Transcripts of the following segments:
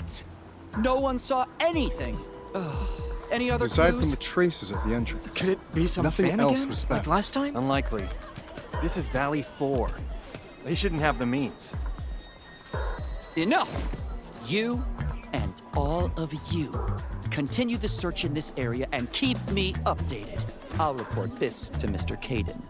What? No one saw anything. Any other Aside clues? from the traces at the entrance. Could it be some Nothing fan else again? was Like found. last time? Unlikely. This is Valley 4. They shouldn't have the means. Enough! You and all of you continue the search in this area and keep me updated. I'll report this to Mr. Caden.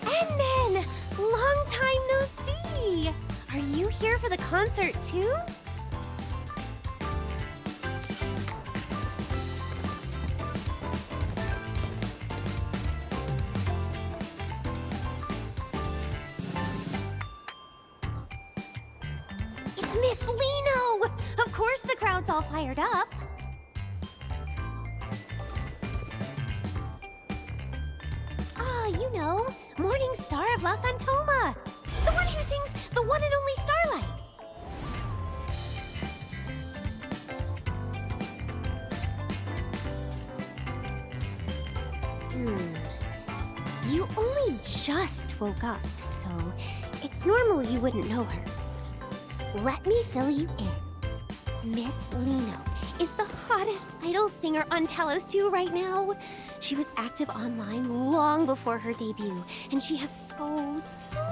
Endman! Long time no see! Are you here for the concert too? It's Miss Liino! Of course the crowd's all fired up. You know, Morning Star of La Fantoma. The one who sings The One and Only Starlight. You only just woke up, so it's normal you wouldn't know her. Let me fill you in. Miss Liino is the hottest idol singer on Talos 2 right now. She was active online long before her debut, and she has so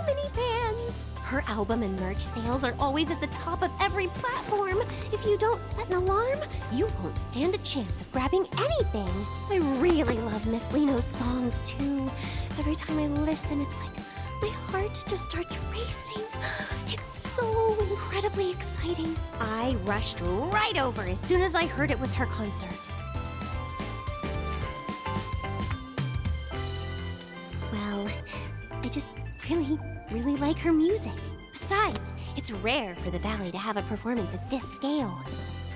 many fans. Her album and merch sales are always at the top of every platform. If you don't set an alarm, you won't stand a chance of grabbing anything. I really love Miss Liino's songs, too. Every time I listen, it's like my heart just starts racing. It's so incredibly exciting. I rushed right over as soon as I heard it was her concert. Well, I just really like her music. Besides, it's rare for the Valley to have a performance at this scale.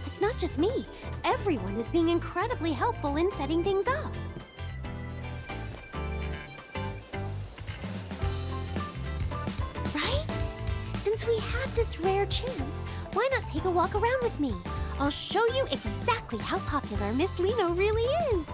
It's not just me. Everyone is being incredibly helpful in setting things up. Right? Since we have this rare chance, why not take a walk around with me? I'll show you exactly how popular Miss Liino really is.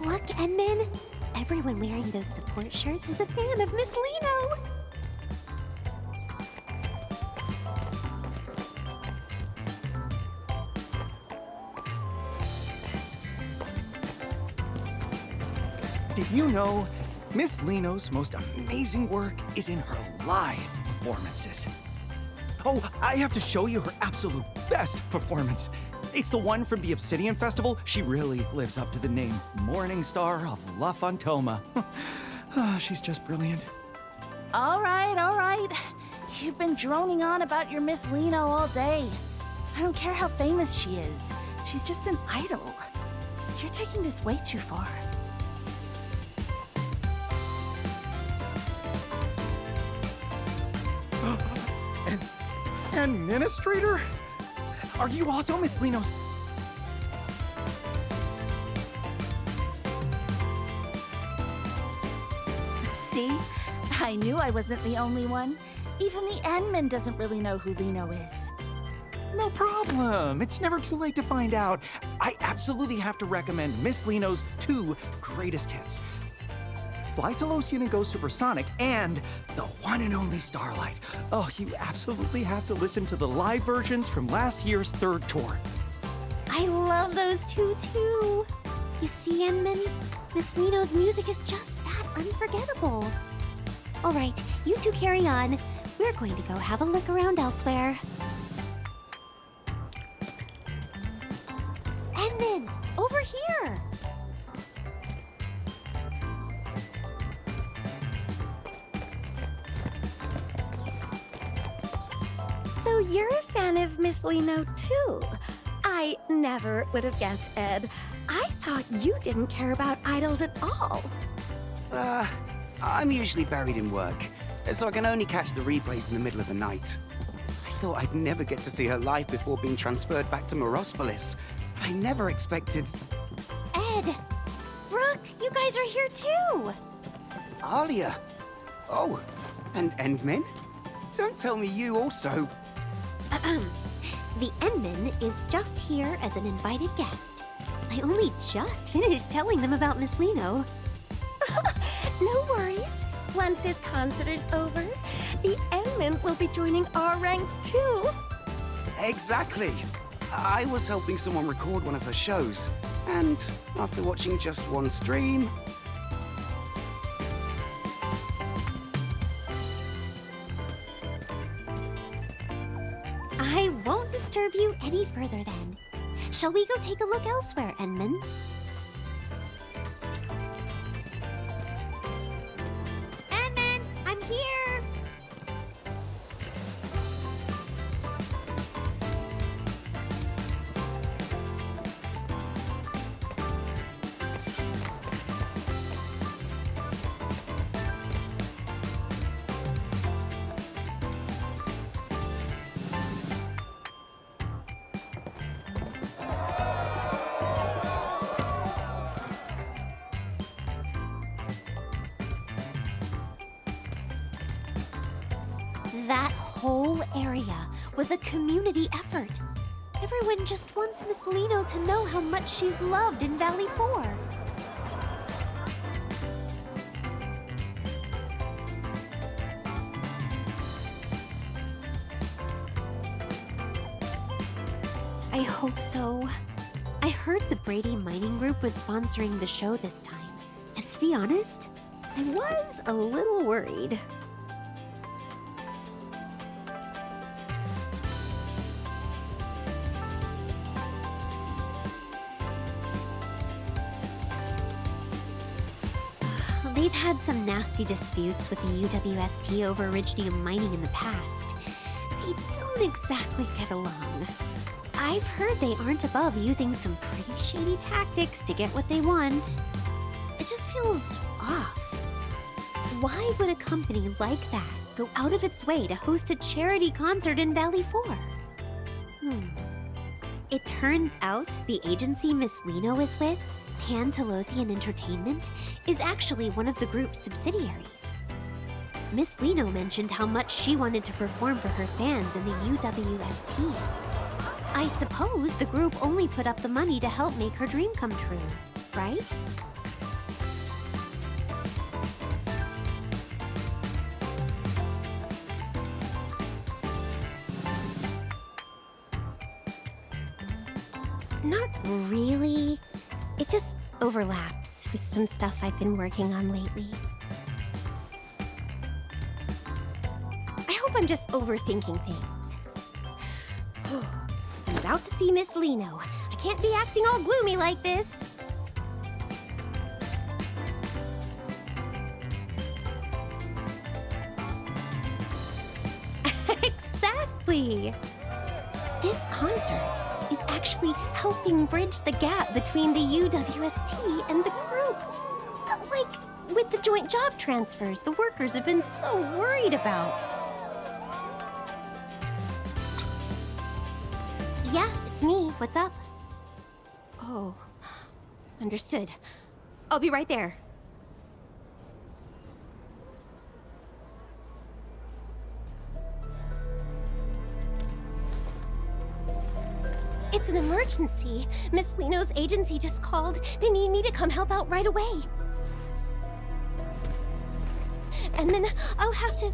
Look, Endman. Everyone wearing those support shirts is a fan of Miss Liino. Did you know Miss Liino's most amazing work is in her live performances? Oh, I have to show you her absolute best performance. It's the one from the Obsidian Festival. She really lives up to the name Morning Star of La Fantoma. She's just brilliant. All right. You've been droning on about your Miss Liino all day. I don't care how famous she is. She's just an idol. You're taking this way too far. Administrator? Are you also Miss Liino's? See? I knew I wasn't the only one. Even the Endman doesn't really know who Liino is. No problem. It's never too late to find out. I absolutely have to recommend Miss Liino's 2 greatest hits. Fly to Lothian and Go Supersonic, and the one and only Starlight. Oh, you absolutely have to listen to the live versions from last year's 3rd tour. I love those two, too. You see, Endman? Miss Liino's music is just that unforgettable. All right, you two carry on. We're going to go have a look around elsewhere. Endman, over here! So you're a fan of Miss Liino, too? I never would have guessed, Ed. I thought you didn't care about idols at all. I'm usually buried in work, so I can only catch the replays in the middle of the night. I thought I'd never get to see her live before being transferred back to Morospolis. I never expected... Ed! Brooke, you guys are here too! Alia! Oh, and Endmin? Don't tell me you also... The Endman is just here as an invited guest. I only just finished telling them about Miss Liino. No worries. Once this concert is over, the Endman will be joining our ranks too. Exactly. I was helping someone record one of her shows, and after watching just one stream... I won't disturb you any further then. Shall we go take a look elsewhere, Endman? Endman, I'm here! That whole area was a community effort. Everyone just wants Miss Liino to know how much she's loved in Valley 4. I hope so. I heard the Brady Mining Group was sponsoring the show this time. And to be honest, I was a little worried. They've had some nasty disputes with the UWST over Iridium mining in the past. They don't exactly get along. I've heard they aren't above using some pretty shady tactics to get what they want. It just feels off. Why would a company like that go out of its way to host a charity concert in Valley 4? It turns out the agency Miss Liino is with, Pantalosian Entertainment, is actually one of the group's subsidiaries. Miss Liino mentioned how much she wanted to perform for her fans in the UWST. I suppose the group only put up the money to help make her dream come true, right? Not really. It just overlaps with some stuff I've been working on lately. I hope I'm just overthinking things. I'm about to see Miss Liino. I can't be acting all gloomy like this. Exactly. This concert is actually helping bridge the gap between the UWST and the group. Like, with the joint job transfers the workers have been so worried about. Yeah, it's me. What's up? Oh, understood. I'll be right there. It's an emergency. Miss Liino's agency just called. They need me to come help out right away. And then I'll have to...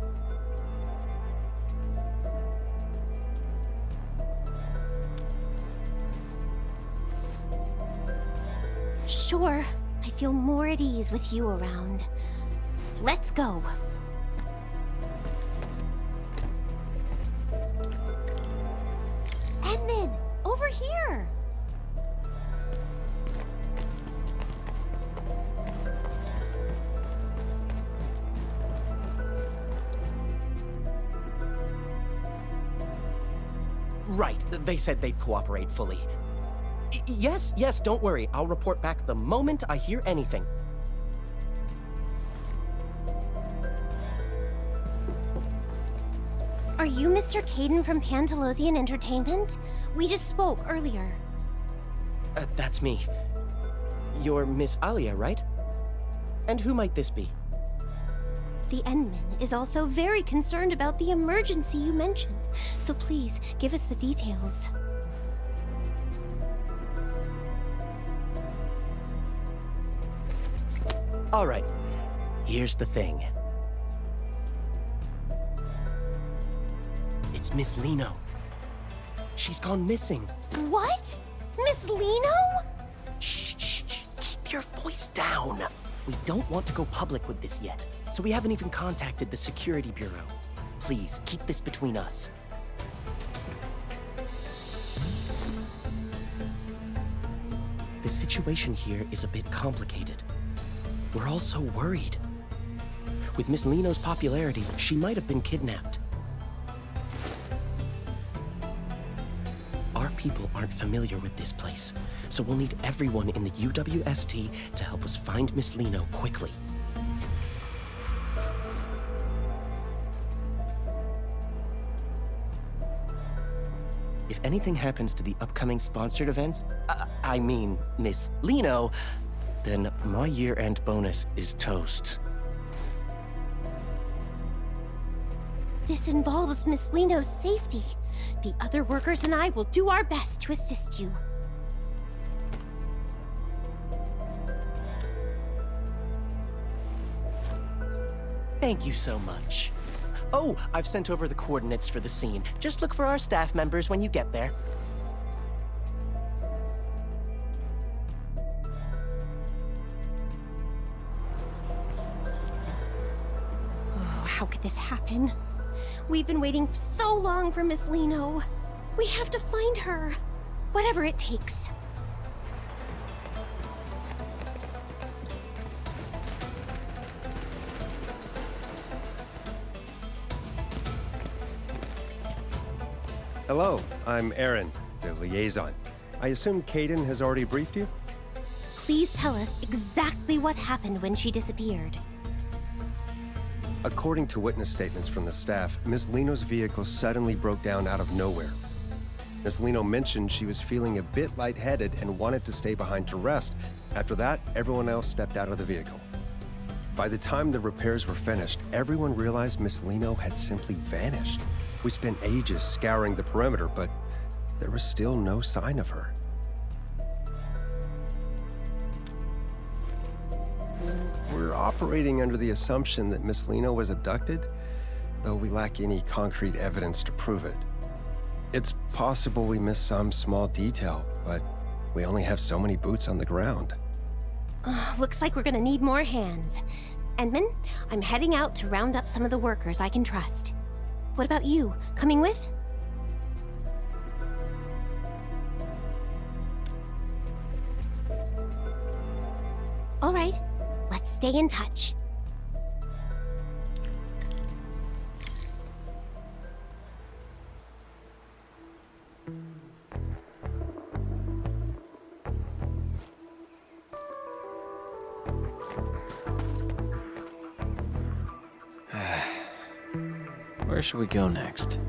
Sure, I feel more at ease with you around. Let's go. Edmund! Over here! Right, they said they'd cooperate fully. Yes, don't worry. I'll report back the moment I hear anything. Are you Mr. Caden from Pantalosian Entertainment? We just spoke earlier. That's me. You're Miss Alia, right? And who might this be? The Endman is also very concerned about the emergency you mentioned, so please give us the details. All right, here's the thing. It's Miss Liino. She's gone missing. What? Miss Liino? Shh, shh, shh. Keep your voice down. We don't want to go public with this yet, so we haven't even contacted the Security Bureau. Please, keep this between us. The situation here is a bit complicated. We're all so worried. With Miss Liino's popularity, she might have been kidnapped. Our people aren't familiar with this place, so we'll need everyone in the UWST to help us find Miss Liino quickly. If anything happens to the upcoming sponsored events, I mean Miss Liino, then my year-end bonus is toast. This involves Miss Liino's safety. The other workers and I will do our best to assist you. Thank you so much. Oh, I've sent over the coordinates for the scene. Just look for our staff members when you get there. Oh, how could this happen? We've been waiting so long for Miss Liino. We have to find her. Whatever it takes. Hello, I'm Aaron, the liaison. I assume Caden has already briefed you? Please tell us exactly what happened when she disappeared. According to witness statements from the staff, Miss Liino's vehicle suddenly broke down out of nowhere. Miss Liino mentioned she was feeling a bit lightheaded and wanted to stay behind to rest. After that, everyone else stepped out of the vehicle. By the time the repairs were finished, everyone realized Miss Liino had simply vanished. We spent ages scouring the perimeter, but there was still no sign of her. We're operating under the assumption that Miss Liino was abducted, though we lack any concrete evidence to prove it. It's possible we missed some small detail, but we only have so many boots on the ground. Looks like we're gonna need more hands. Endman, I'm heading out to round up some of the workers I can trust. What about you? Coming with? All right, let's stay in touch. Where should we go next?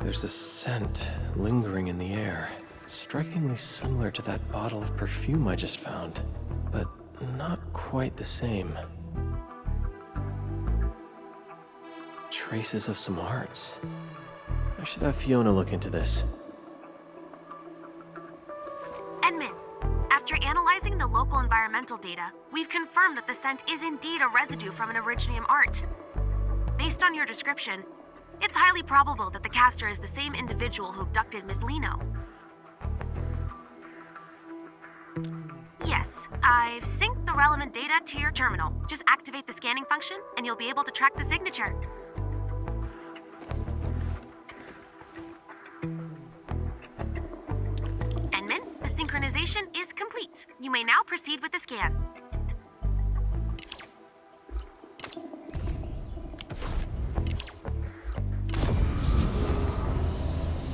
There's a scent lingering in the air, strikingly similar to that bottle of perfume I just found, but not quite the same. traces of some arts. I should have Fiona look into this. Edmund, after analyzing the local environmental data, we've confirmed that the scent is indeed a residue from an Originium art. Based on your description, it's highly probable that the caster is the same individual who abducted Miss Liino. Yes, I've synced the relevant data to your terminal. Just activate the scanning function, and you'll be able to track the signature. Edmund, the synchronization is complete. You may now proceed with the scan.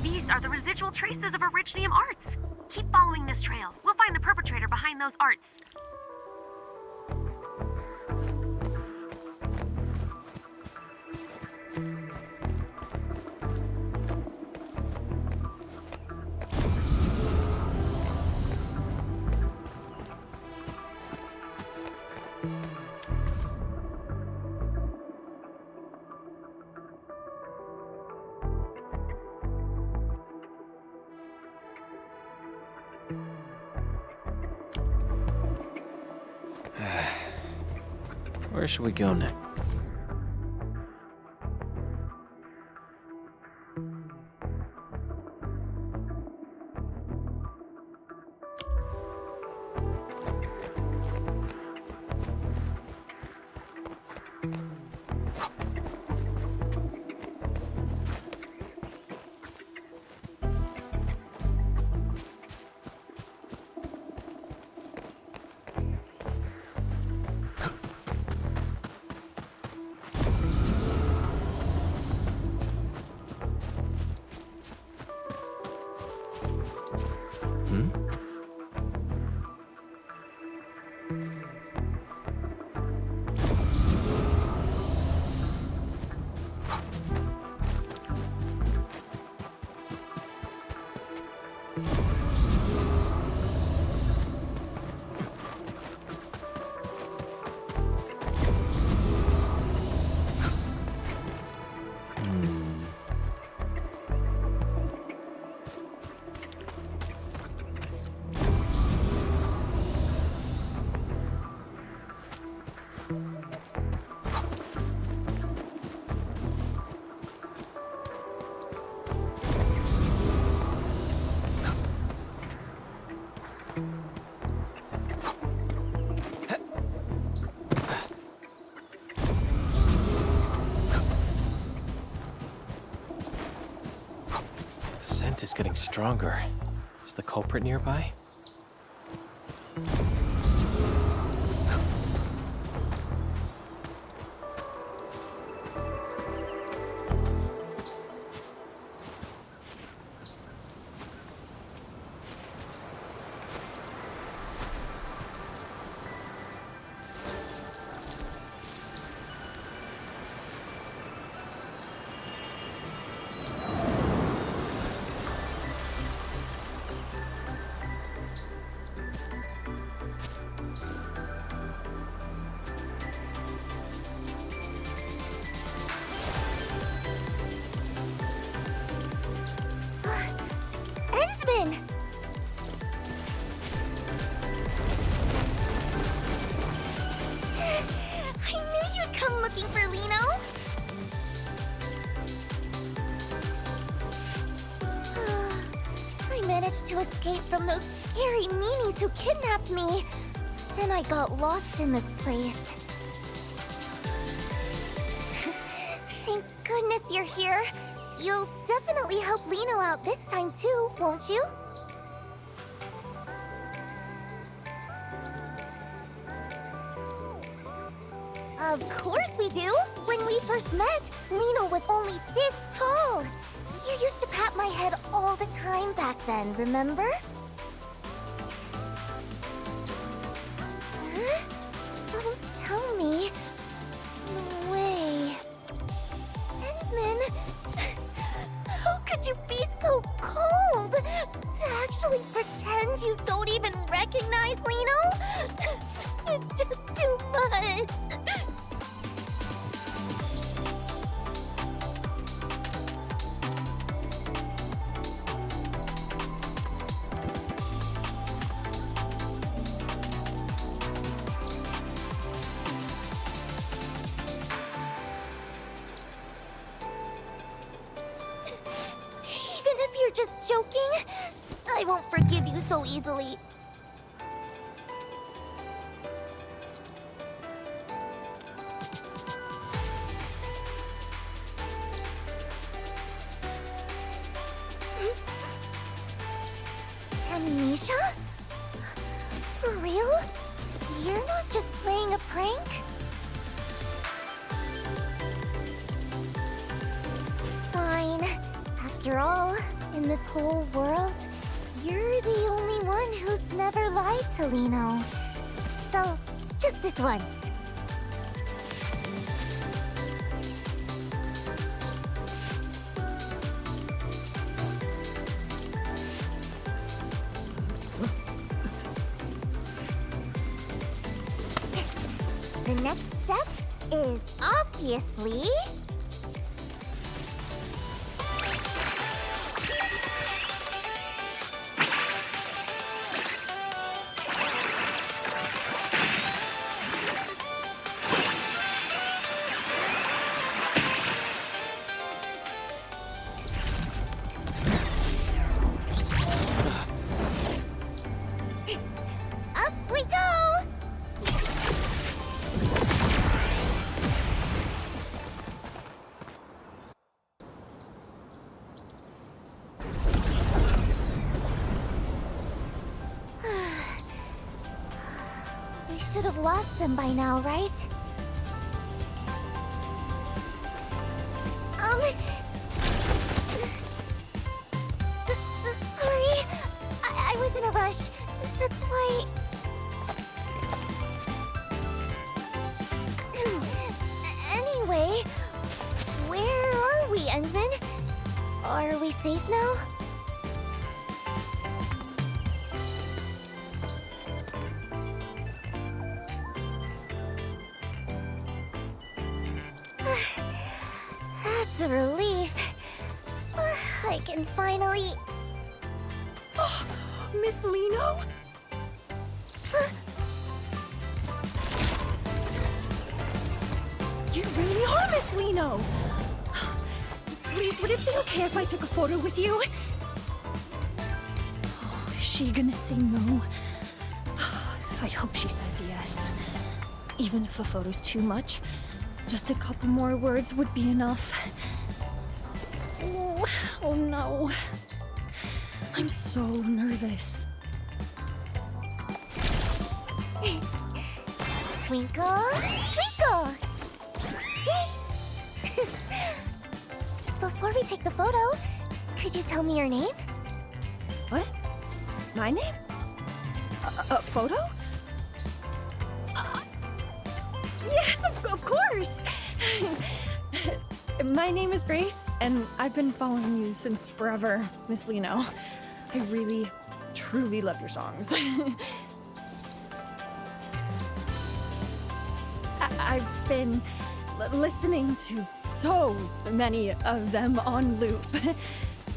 These are the residual traces of Originium arts. Keep following this trail. We'll find the perpetrator behind those arts. Where should we go next? Is getting stronger. Is the culprit nearby? To escape from those scary meanies who kidnapped me. Then I got lost in this place. Thank goodness you're here. You'll definitely help Liino out this time too, won't you? Of course we do! When we first met, Liino was only this tall. You used to pat my head all the time back then, remember? Huh? Don't tell me. No way. Endman, how could you be so cold? To actually pretend you don't even recognize Liino? It's just too much. joking? I won't forgive you so easily. Amnesia? For real? You're not just playing a prank? Fine. After all, in this whole world, you're the only one who's never lied to Liino. So, just this once. The next step is obviously... Up we go! We should have lost them by now, right? Sorry. I was in a rush. That's why... Anyway, where are we, Endman? Are we safe now? That's a relief. I can finally... Miss Liino? You really are Miss Liino! Please, would it be okay if I took a photo with you? Oh, is she gonna say no? I hope she says yes. Even if a photo's too much, just a couple more words would be enough. Oh no. I'm so nervous. Twinkle, twinkle! Before we take the photo, could you tell me your name? What? My name? A photo? Yes, of course! My name is Grace, and I've been following you since forever, Miss Liino. I really, truly love your songs. I've been listening to so many of them on loop.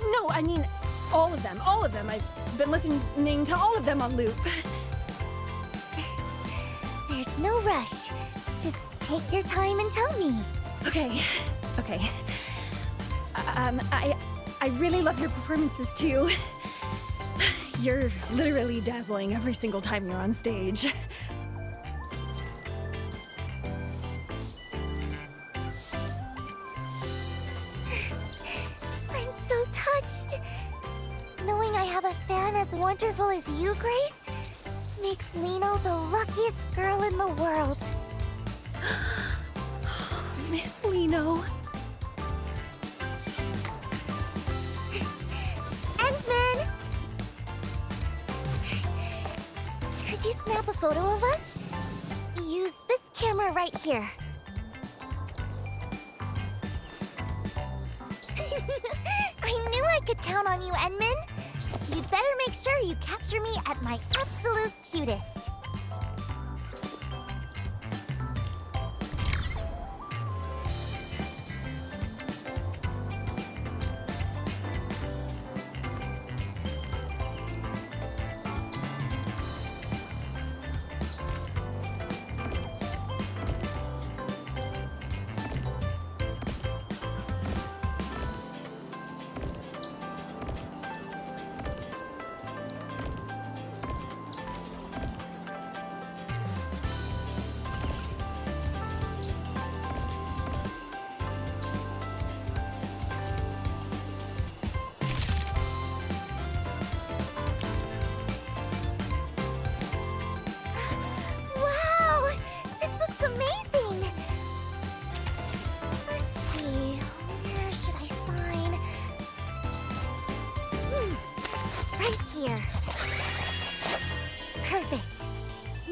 No, I mean, all of them. I've been listening to all of them on loop. There's no rush. Just take your time and tell me. Okay. I really love your performances too. You're literally dazzling every single time you're on stage. I'm so touched. Knowing I have a fan as wonderful as you, Grace, makes Liino the luckiest girl in the world. Miss Liino. Endman! Could you snap a photo of us? Use this camera right here. I knew I could count on you, Endman. You'd better make sure you capture me at my absolute cutest.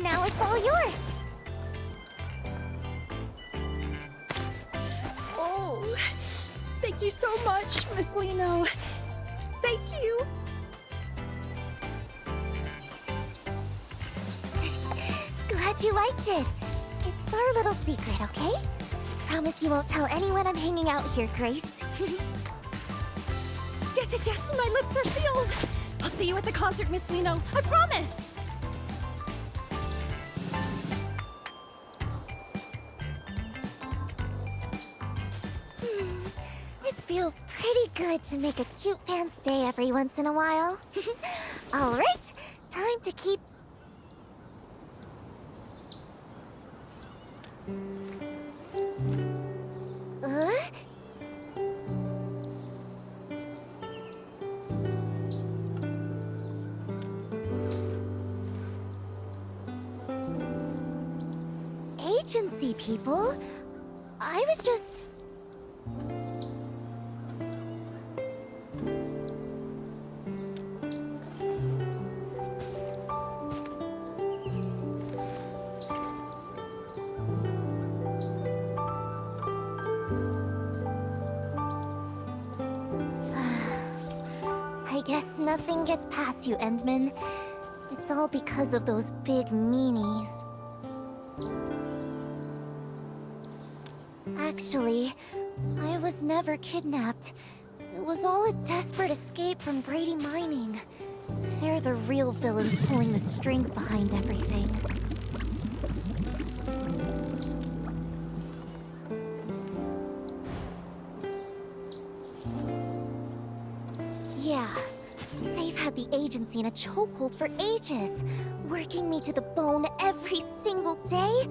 Now it's all yours. Oh, thank you so much, Miss Liino. Thank you. Glad you liked it. It's our little secret, okay? Promise you won't tell anyone I'm hanging out here, Grace. Yes, my lips are sealed. I'll see you at the concert, Miss Liino. I promise. It feels pretty good to make a cute fan's day every once in a while. All right, time to keep... Agency people? I was just... I guess nothing gets past you, Endman. It's all because of those big meanies. Actually, I was never kidnapped. It was all a desperate escape from Brady Mining. They're the real villains pulling the strings behind everything. Yeah, they've had the agency in a chokehold for ages, working me to the bone every single day.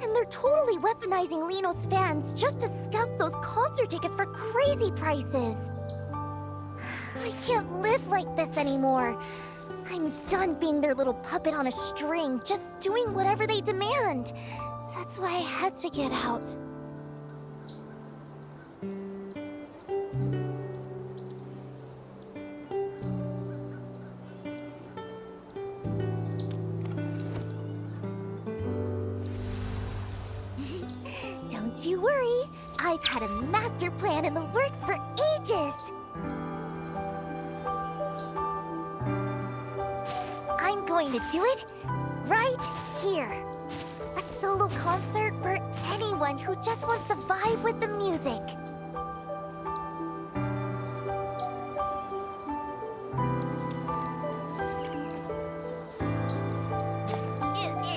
And they're totally weaponizing Liino's fans just to scalp those concert tickets for crazy prices. I can't live like this anymore. I'm done being their little puppet on a string, just doing whatever they demand. That's why I had to get out. Don't you worry, I've had a master plan in the works for ages. I'm going to do it right here. A solo concert for anyone who just wants to vibe with the music.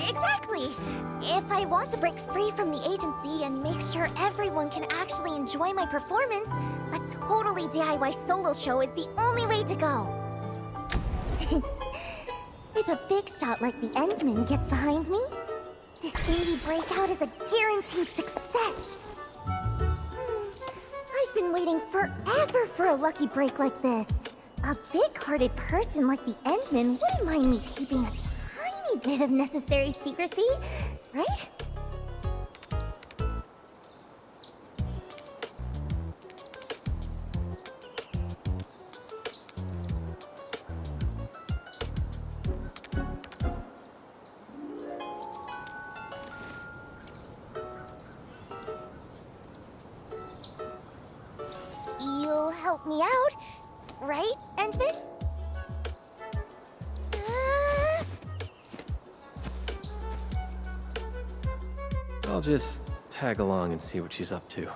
Exactly. If I want to break free from the agency and make sure everyone can actually enjoy my performance, a totally DIY solo show is the only way to go. If a big shot like the Endman gets behind me, this indie breakout is a guaranteed success. I've been waiting forever for a lucky break like this. A big-hearted person like the Endman wouldn't mind me keeping a tiny bit of necessary secrecy, right? You'll help me out, right, Endman? I'll just tag along and see what she's up to.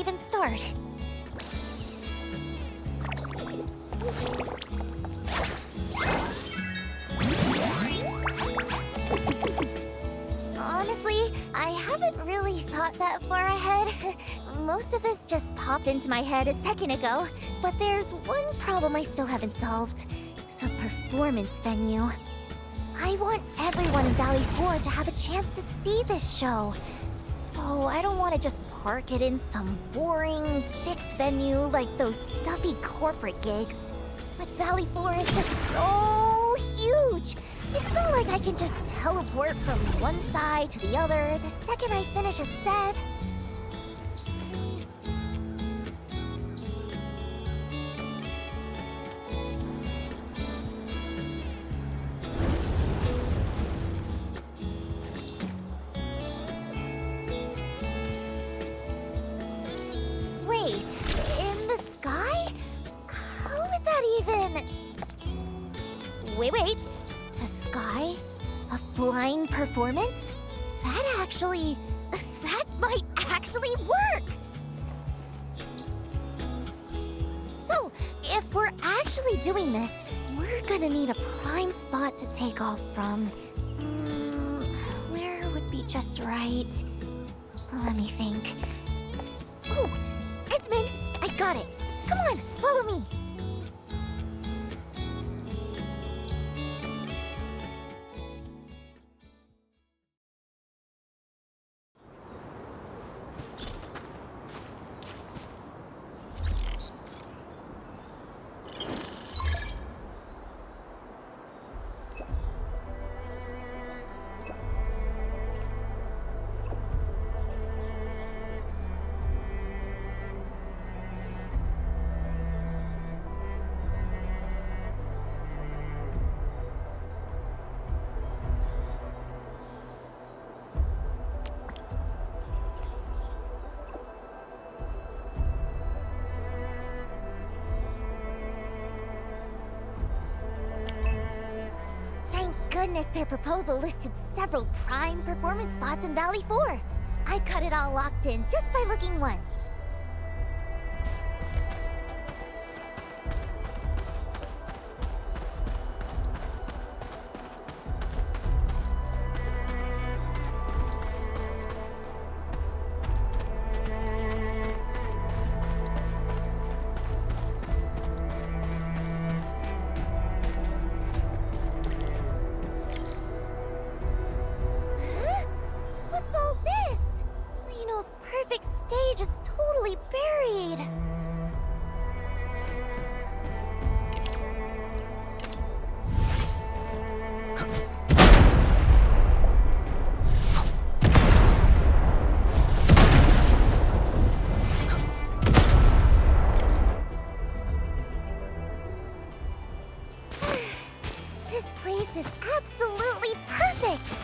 even start? Honestly, I haven't really thought that far ahead. Most of this just popped into my head a second ago, but there's one problem I still haven't solved. The performance venue. I want everyone in Valley 4 to have a chance to see this show. So I don't want to just park it in some boring, fixed venue like those stuffy corporate gigs. But Valley 4 is just so huge. It's not like I can just teleport from one side to the other the second I finish a set. Wait, in the sky? How would that even... Wait. The sky? A flying performance? That might actually work! So, if we're actually doing this, we're gonna need a prime spot to take off from. Where would be just right? Let me think. Oh, Edmund, I got it. Come on, follow me. Goodness, their proposal listed several prime performance spots in Valley 4. I've got it all locked in just by looking once. What's all this? Liino's perfect stage is totally buried. This place is absolutely perfect.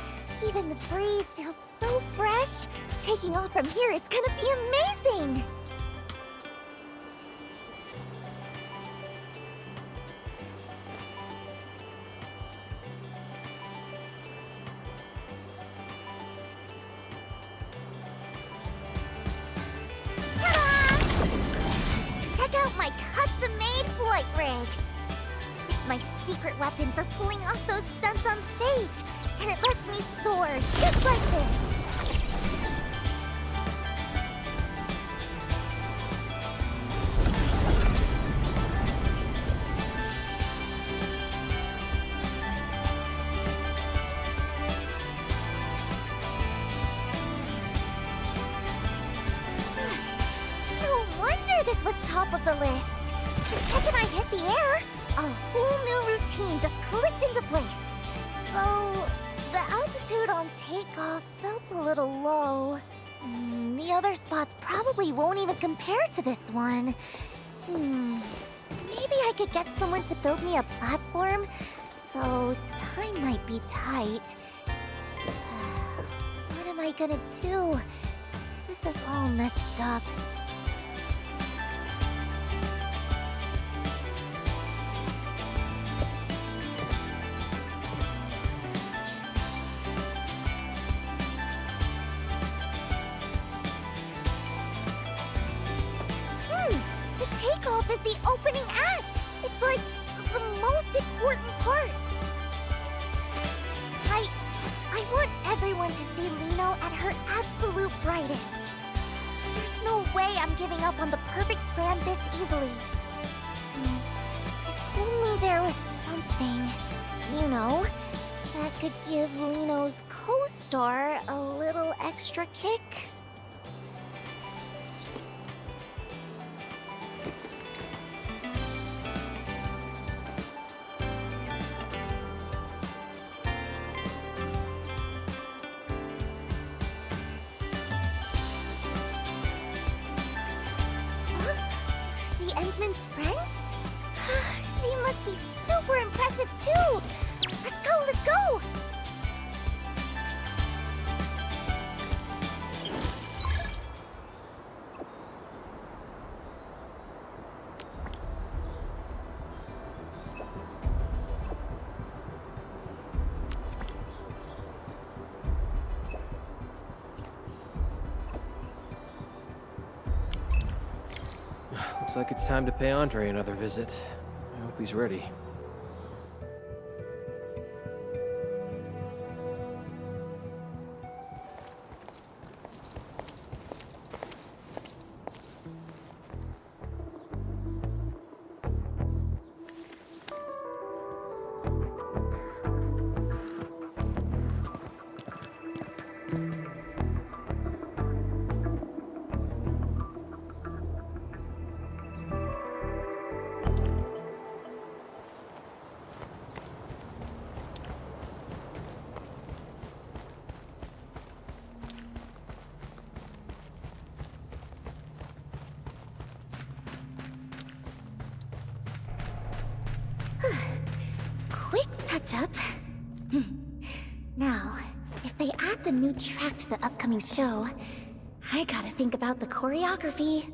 Even the breeze feels so fresh. Taking off from here is gonna be amazing! Ta-da! Check out my custom-made flight rig! It's my secret weapon for pulling off those stunts on stage, and it lets me soar just like this. No wonder this was top of the list. The second I hit the air, a whole new routine just clicked into place. Though the altitude on takeoff felt a little low. The other spots probably won't even compare to this one. Maybe I could get someone to build me a platform, though time might be tight. What am I gonna do? This is all messed up. the opening act. It's like the most important part. I want everyone to see Liino at her absolute brightest. There's no way I'm giving up on the perfect plan this easily. If only there was something, that could give Liino's co-star a little extra kick. The Endman's friends? They must be super impressive too! Let's go, let's go! Looks like it's time to pay Andre another visit. I hope he's ready. Quick touch-up. Now, if they add the new track to the upcoming show, I gotta think about the choreography.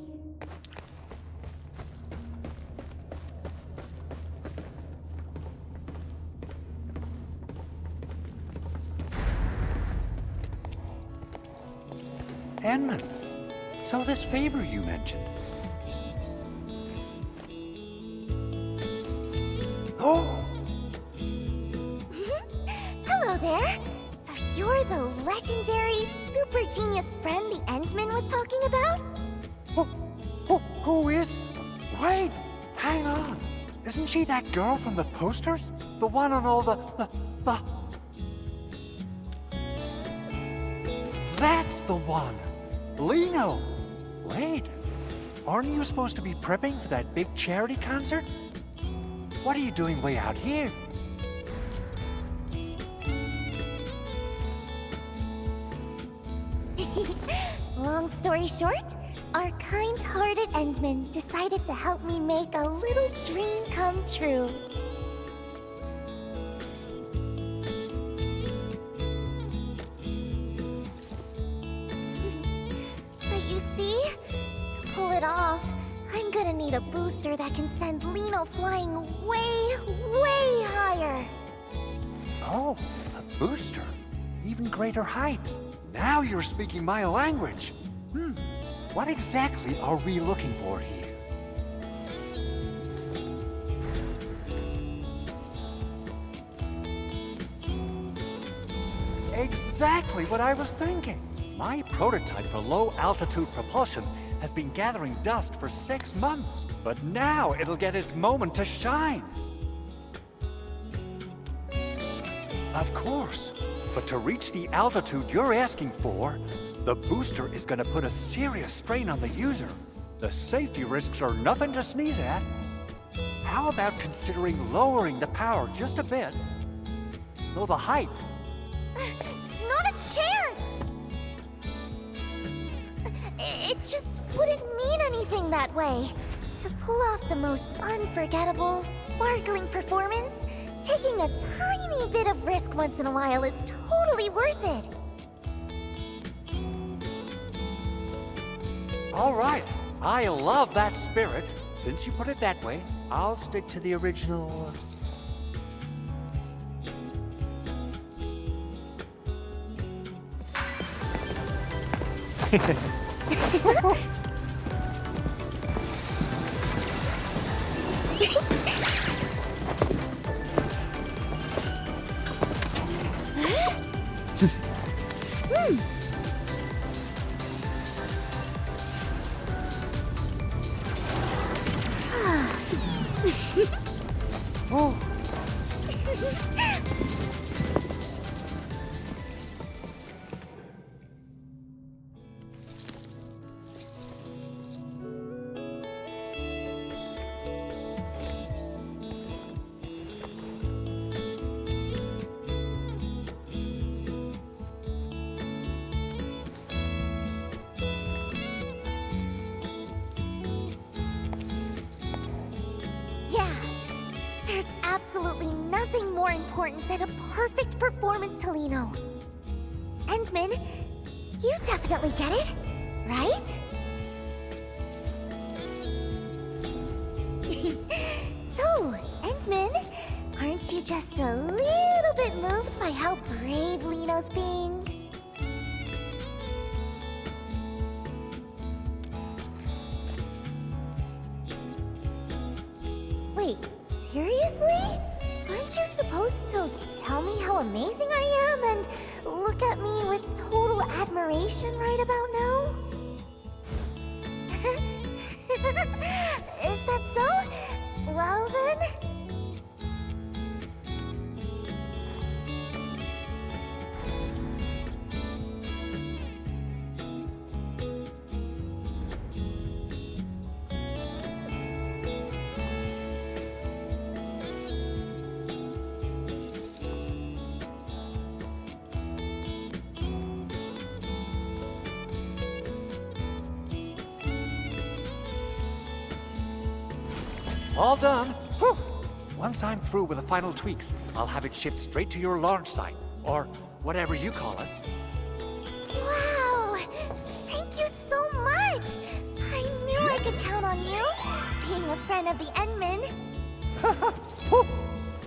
Endman, so this favor you mentioned. Oh! Hello there! So you're the legendary super genius friend the Endman was talking about? Who is? Wait! Hang on! Isn't she that girl from the posters? The one on all the... That's the one! Liino! Wait, aren't you supposed to be prepping for that big charity concert? What are you doing way out here? Long story short, our kind-hearted Endman decided to help me make a little dream come true. But you see, to pull it off, I'm gonna need a booster that can send Liino flying way, way higher. Oh, a booster. Even greater heights. Now you're speaking my language. What exactly are we looking for here? Exactly what I was thinking. My prototype for low-altitude propulsion has been gathering dust for 6 months, but now it'll get its moment to shine. Of course, but to reach the altitude you're asking for, the booster is going to put a serious strain on the user. The safety risks are nothing to sneeze at. How about considering lowering the power just a bit? Though the height... Not a chance! It just wouldn't mean anything that way. To pull off the most unforgettable, sparkling performance, taking a tiny bit of risk once in a while is totally worth it. All right, I love that spirit. Since you put it that way, I'll stick to the original... Oh. Yeah, there's absolutely nothing more important than a perfect performance to Liino. Endman, you definitely get it, right? So, Endman, aren't you just a little bit moved by how brave Liino's being? Wait, seriously? Aren't you supposed to tell me how amazing I am and look at me with total admiration right about now? Is that so? Well then... All done. Whew. Once I'm through with the final tweaks, I'll have it shipped straight to your launch site, or whatever you call it. Wow! Thank you so much! I knew I could count on you, being a friend of the Endman. Whew.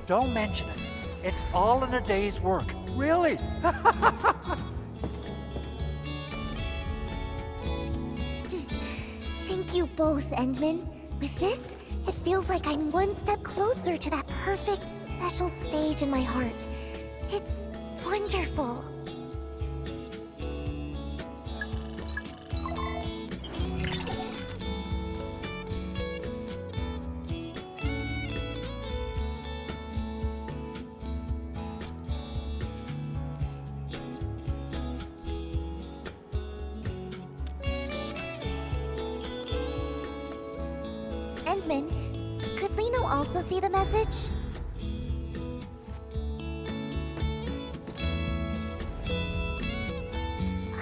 Don't mention it. It's all in a day's work. Really? Thank you both, Endman. With this, it feels like I'm one step closer to that perfect, special stage in my heart. It's wonderful. Endman, could Liino also see the message?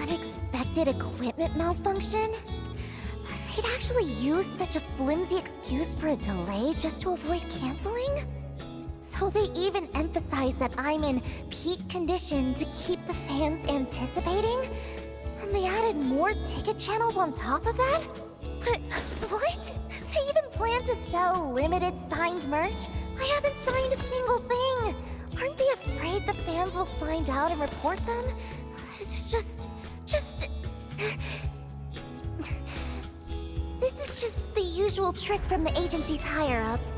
Unexpected equipment malfunction? They'd actually use such a flimsy excuse for a delay just to avoid canceling? So they even emphasize that I'm in peak condition to keep the fans anticipating? And they added more ticket channels on top of that? But what? They even plan to sell limited signed merch? I haven't signed a single thing! Aren't they afraid the fans will find out and report them? This is just... This is just the usual trick from the agency's higher-ups.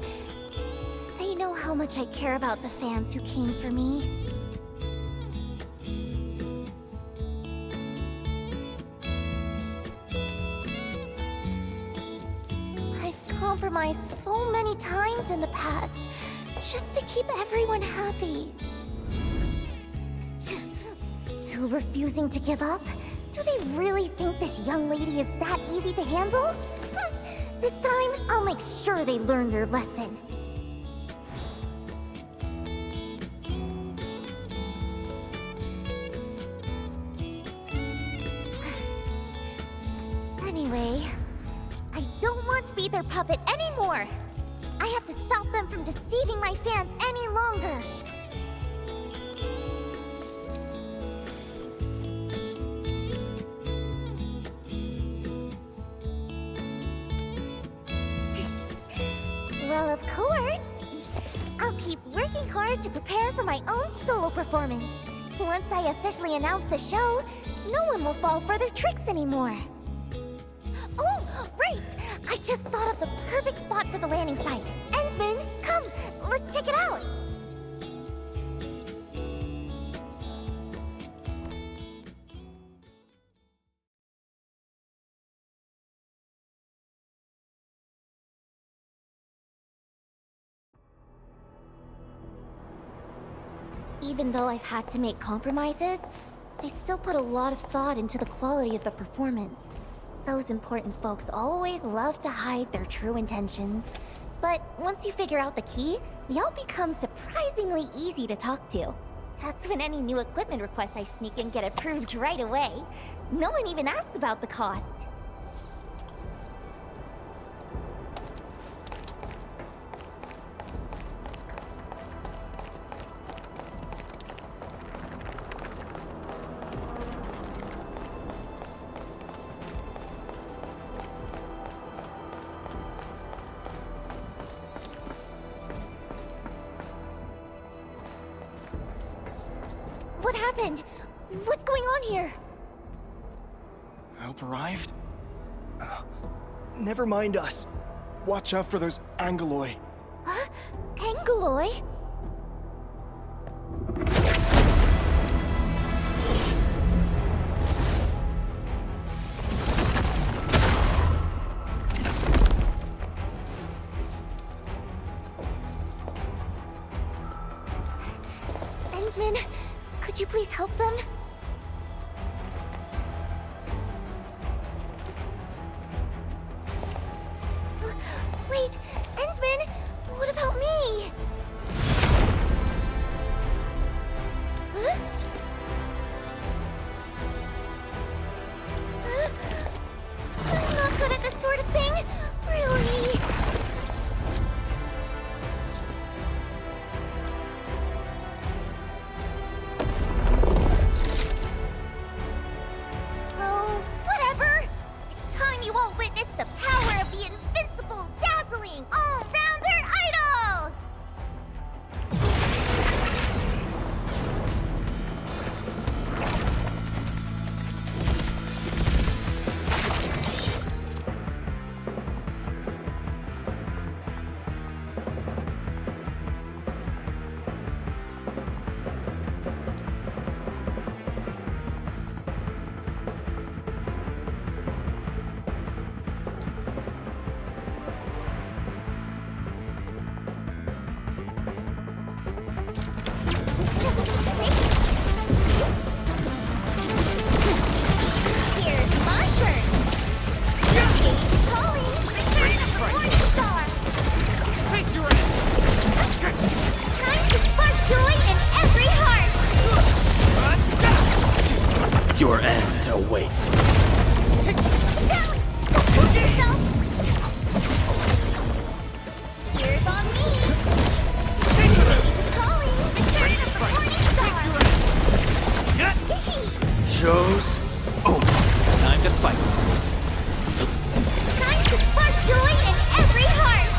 They know how much I care about the fans who came for me. Compromised so many times in the past, just to keep everyone happy. Still refusing to give up? Do they really think this young lady is that easy to handle? This time, I'll make sure they learn their lesson. Anyway, I don't want to be their puppet anymore! I have to stop them from deceiving my fans any longer! Well, of course! I'll keep working hard to prepare for my own solo performance. Once I officially announce the show, no one will fall for their tricks anymore. Oh, right! I just thought of the perfect spot for the landing site. Endman, come, let's check it out. Even though I've had to make compromises, I still put a lot of thought into the quality of the performance. Those important folks always love to hide their true intentions. But once you figure out the key, they all become surprisingly easy to talk to. That's when any new equipment requests I sneak in get approved right away. No one even asks about the cost. What happened? What's going on here? Welp arrived? Never mind us. Watch out for those Angeloi. Huh? Angeloi? Endman, could you please help them? Wait, Endman, what about me? Huh? I'm not good at this sort of thing, really. Oh, whatever. It's time you all witness the power of the invincible, dazzling, all-rounder idol! Here's my turn. Game's calling. Return of the Morning Star. Time to spark joy in every heart. Your end awaits. Down! Don't push yourself. Here's on me. Game's calling. Return of the Morning Star. Show's over. Time to fight. Time to spark joy in every heart.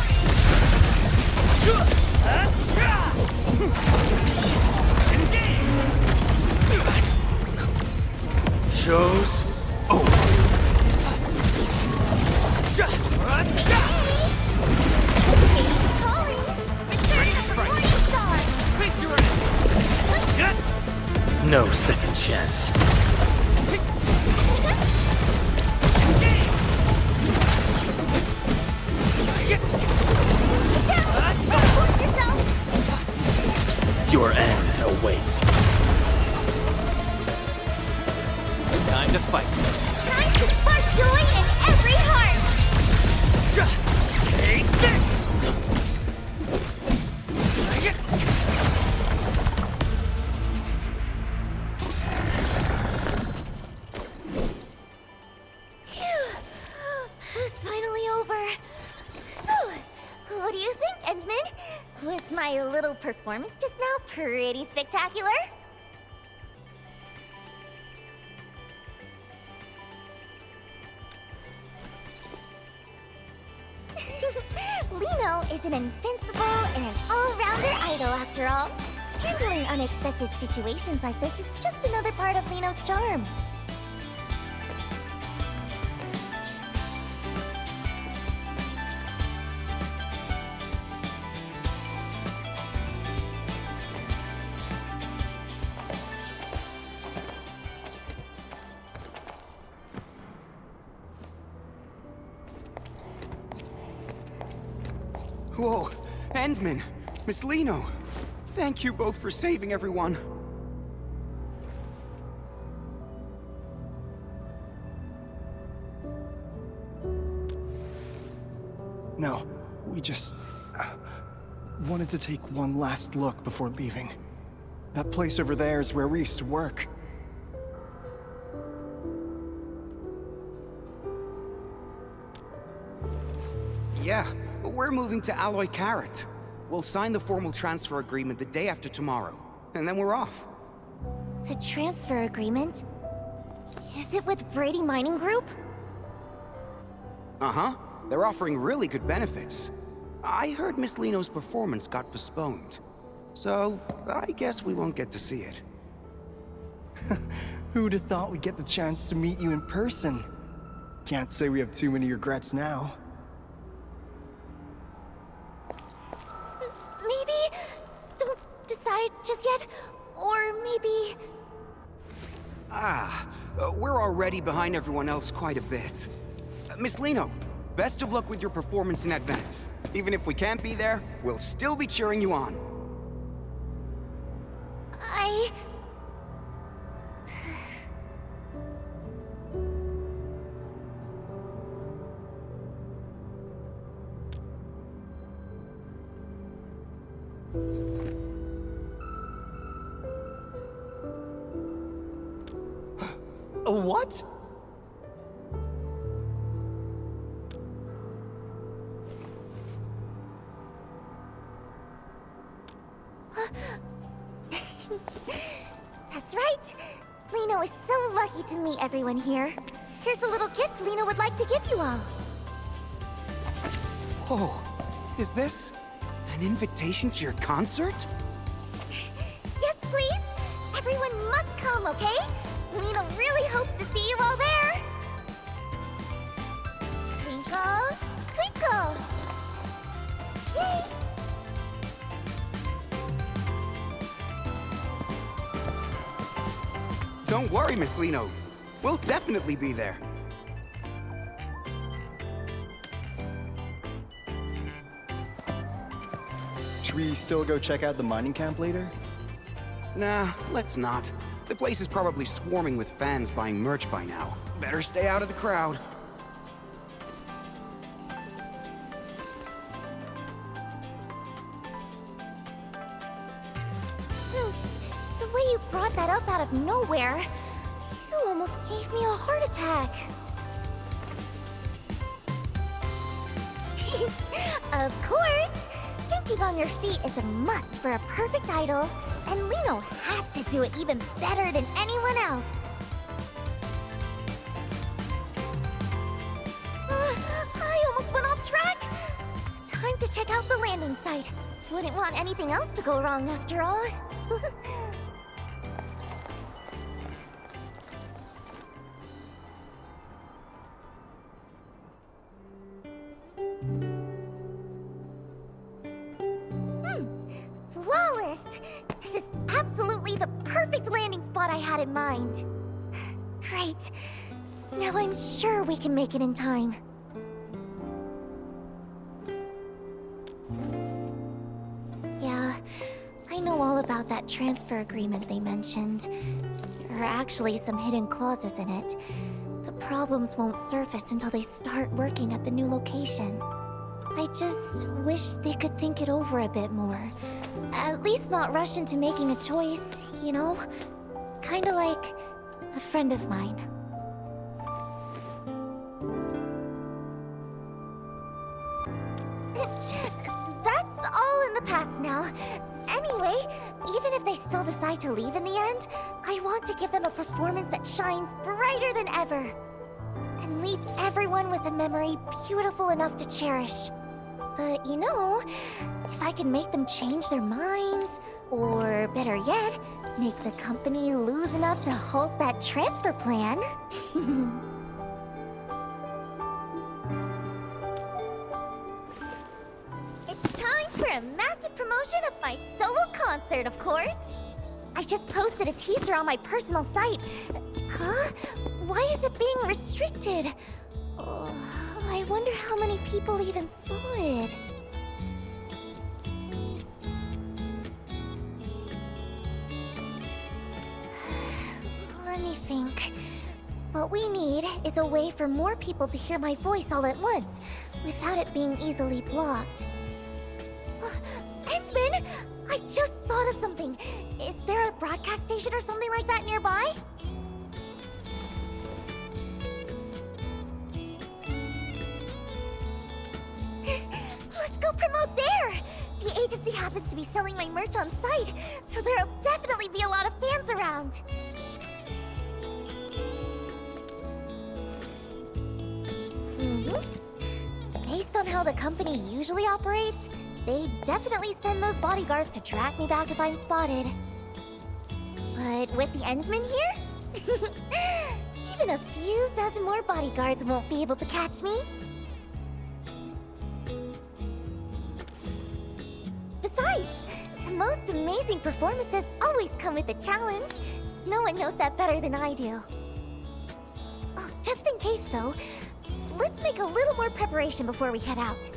Show's over. Game's calling. Return of the Morning Star. No second chance. Down! Don't push yourself. Your end awaits. Time to fight. Time to spark joy in every heart. Take this! Phew. It's finally over. So, what do you think, Endman? Was my little performance just now pretty spectacular? Liino is an invincible and an all-rounder idol, after all. Handling unexpected situations like this is just another part of Liino's charm. Whoa, Endman, Miss Liino. Thank you both for saving everyone. No, we just wanted to take one last look before leaving. That place over there is where we used to work. Yeah, we're moving to Alloy Carrot. We'll sign the formal transfer agreement the day after tomorrow, and then we're off. The transfer agreement? Is it with Brady Mining Group? Uh-huh. They're offering really good benefits. I heard Miss Liino's performance got postponed. So, I guess we won't get to see it. Who'd have thought we'd get the chance to meet you in person? Can't say we have too many regrets now. Maybe... don't decide just yet. Or maybe... We're already behind everyone else quite a bit. Miss Liino, best of luck with your performance in advance. Even if we can't be there, we'll still be cheering you on. What? That's right. Liino is so lucky to meet everyone here. Here's a little gift Liino would like to give you all. Oh, is this an invitation to your concert? Yes, please. Everyone must come, okay? Liino really hopes to see you all there. Twinkle, twinkle. Yay! Don't worry, Miss Liino. We'll definitely be there. Should we still go check out the mining camp later? Nah, let's not. The place is probably swarming with fans buying merch by now. Better stay out of the crowd. The way you brought that up out of nowhere, you almost gave me a heart attack. Of course! Thinking on your feet is a must for a perfect idol, and Liino has to do it even better than anyone else. I almost went off track! Time to check out the landing site. Wouldn't want anything else to go wrong after all. Flawless! This is absolutely the perfect landing spot I had in mind. Great. Now I'm sure we can make it in time. Yeah, I know all about that transfer agreement they mentioned. There are actually some hidden clauses in it. The problems won't surface until they start working at the new location. I just wish they could think it over a bit more. At least not rush into making a choice, you know? Kinda like a friend of mine. That's all in the past now. Anyway, even if they still decide to leave in the end, I want to give them a performance that shines brighter than ever. And leave everyone with a memory beautiful enough to cherish. But you know, if I can make them change their minds, or better yet, make the company lose enough to halt that transfer plan. It's time for a massive promotion of my solo concert, of course. I just posted a teaser on my personal site. Huh? Why is it being restricted? I wonder how many people even saw it. Let me think. What we need is a way for more people to hear my voice all at once, without it being easily blocked. Endman! I just thought of something. Is there a broadcast station or something like that nearby? Let's go promote there! The agency happens to be selling my merch on site, so there'll definitely be a lot of fans around. Based on how the company usually operates, they definitely send those bodyguards to track me back if I'm spotted. But with the Endman here, even a few dozen more bodyguards won't be able to catch me. Besides, the most amazing performances always come with a challenge. No one knows that better than I do. Oh, just in case, though, let's make a little more preparation before we head out.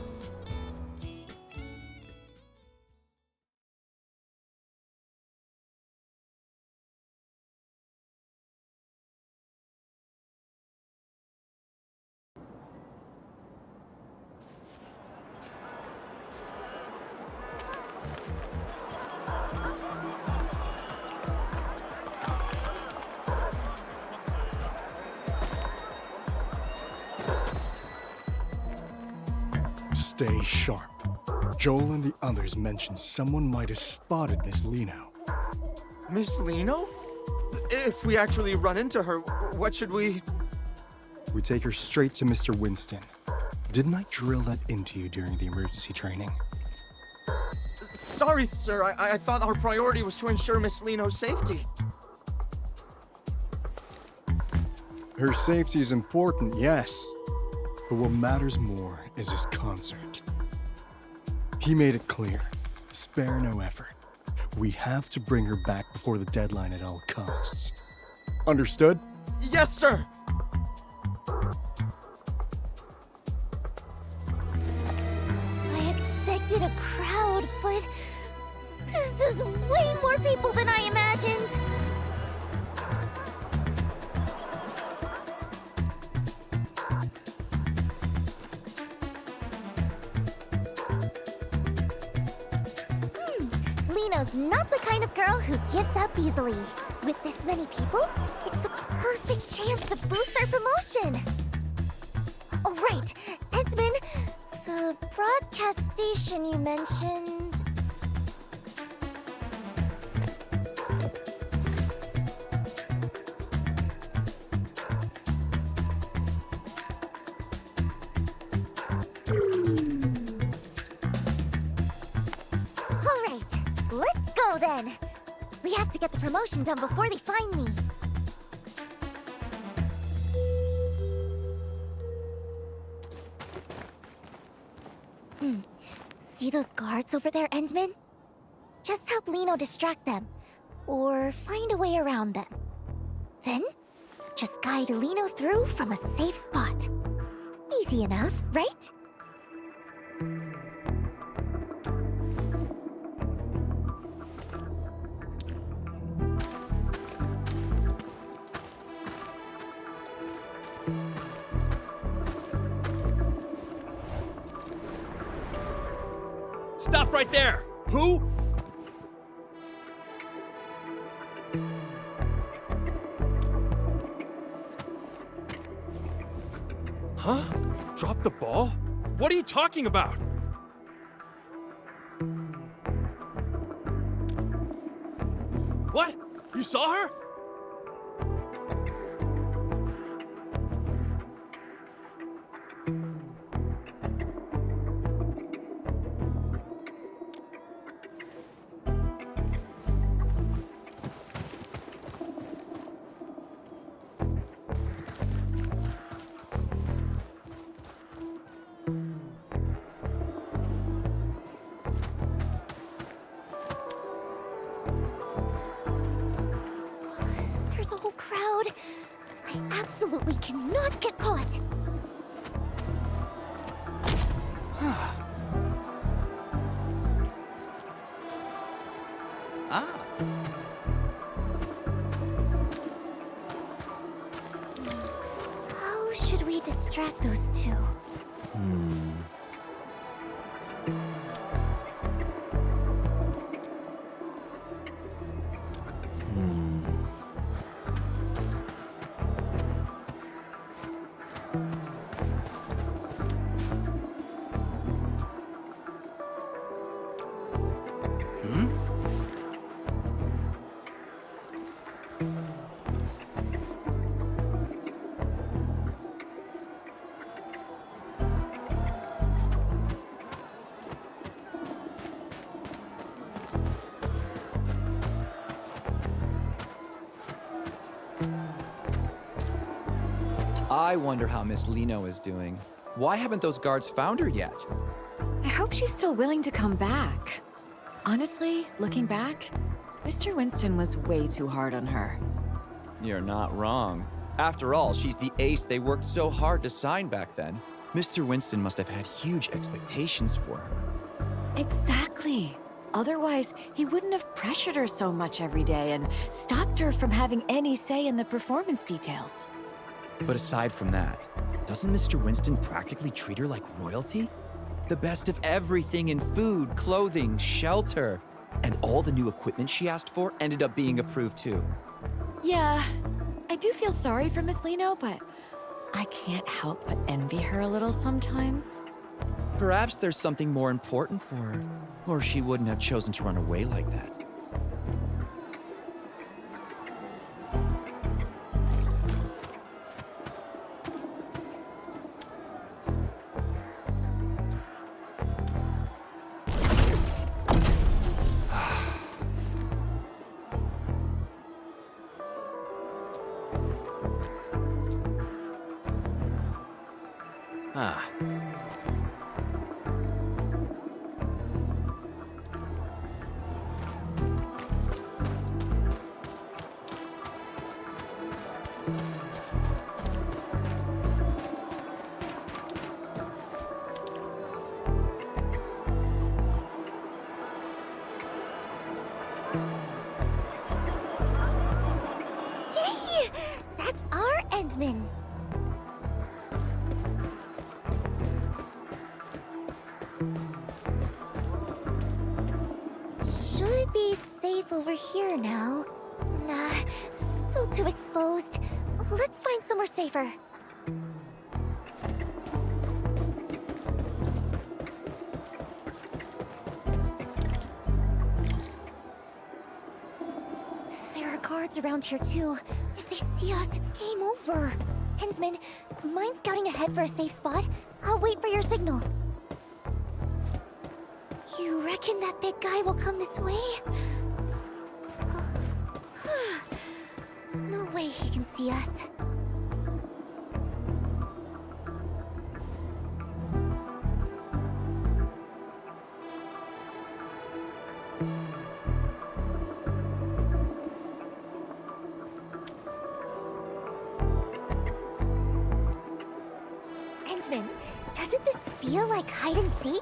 Stay sharp. Joel and the others mentioned someone might have spotted Miss Liino. Miss Liino? If we actually run into her, what should we... We take her straight to Mr. Winston. Didn't I drill that into you during the emergency training? Sorry, sir. I thought our priority was to ensure Miss Liino's safety. Her safety is important, yes. But what matters more is his concert. He made it clear, spare no effort. We have to bring her back before the deadline at all costs. Understood? Yes, sir! I expected a crowd, but this is way more people than I imagined. Liino's not the kind of girl who gives up easily. With this many people, it's the perfect chance to boost our promotion. Oh, right. Endman, the broadcast station you mentioned... Let's go, then! We have to get the promotion done before they find me. See those guards over there, Endman? Just help Liino distract them, or find a way around them. Then, just guide Liino through from a safe spot. Easy enough, right? Stop right there! Who? Huh? Drop the ball? What are you talking about? What? You saw her? There's a whole crowd. I absolutely cannot get caught. distract those two. I wonder how Miss Liino is doing. Why haven't those guards found her yet? I hope she's still willing to come back. Honestly, looking back, Mr. Winston was way too hard on her. You're not wrong. After all, she's the ace they worked so hard to sign back then. Mr. Winston must have had huge expectations for her. Exactly. Otherwise, he wouldn't have pressured her so much every day and stopped her from having any say in the performance details. But aside from that, doesn't Mr. Winston practically treat her like royalty? The best of everything in food, clothing, shelter. And all the new equipment she asked for ended up being approved too. Yeah, I do feel sorry for Miss Liino, but I can't help but envy her a little sometimes. Perhaps there's something more important for her, or she wouldn't have chosen to run away like that. Ah. Yay! That's our Endman. Should be safe over here now. Nah, still too exposed. Let's find somewhere safer. There are guards around here too. If they see us, it's game over. Hensman, mind scouting ahead for a safe spot? I'll wait for your signal. You reckon that big guy will come this way? No way he can see us. Endman, doesn't this feel like hide and seek?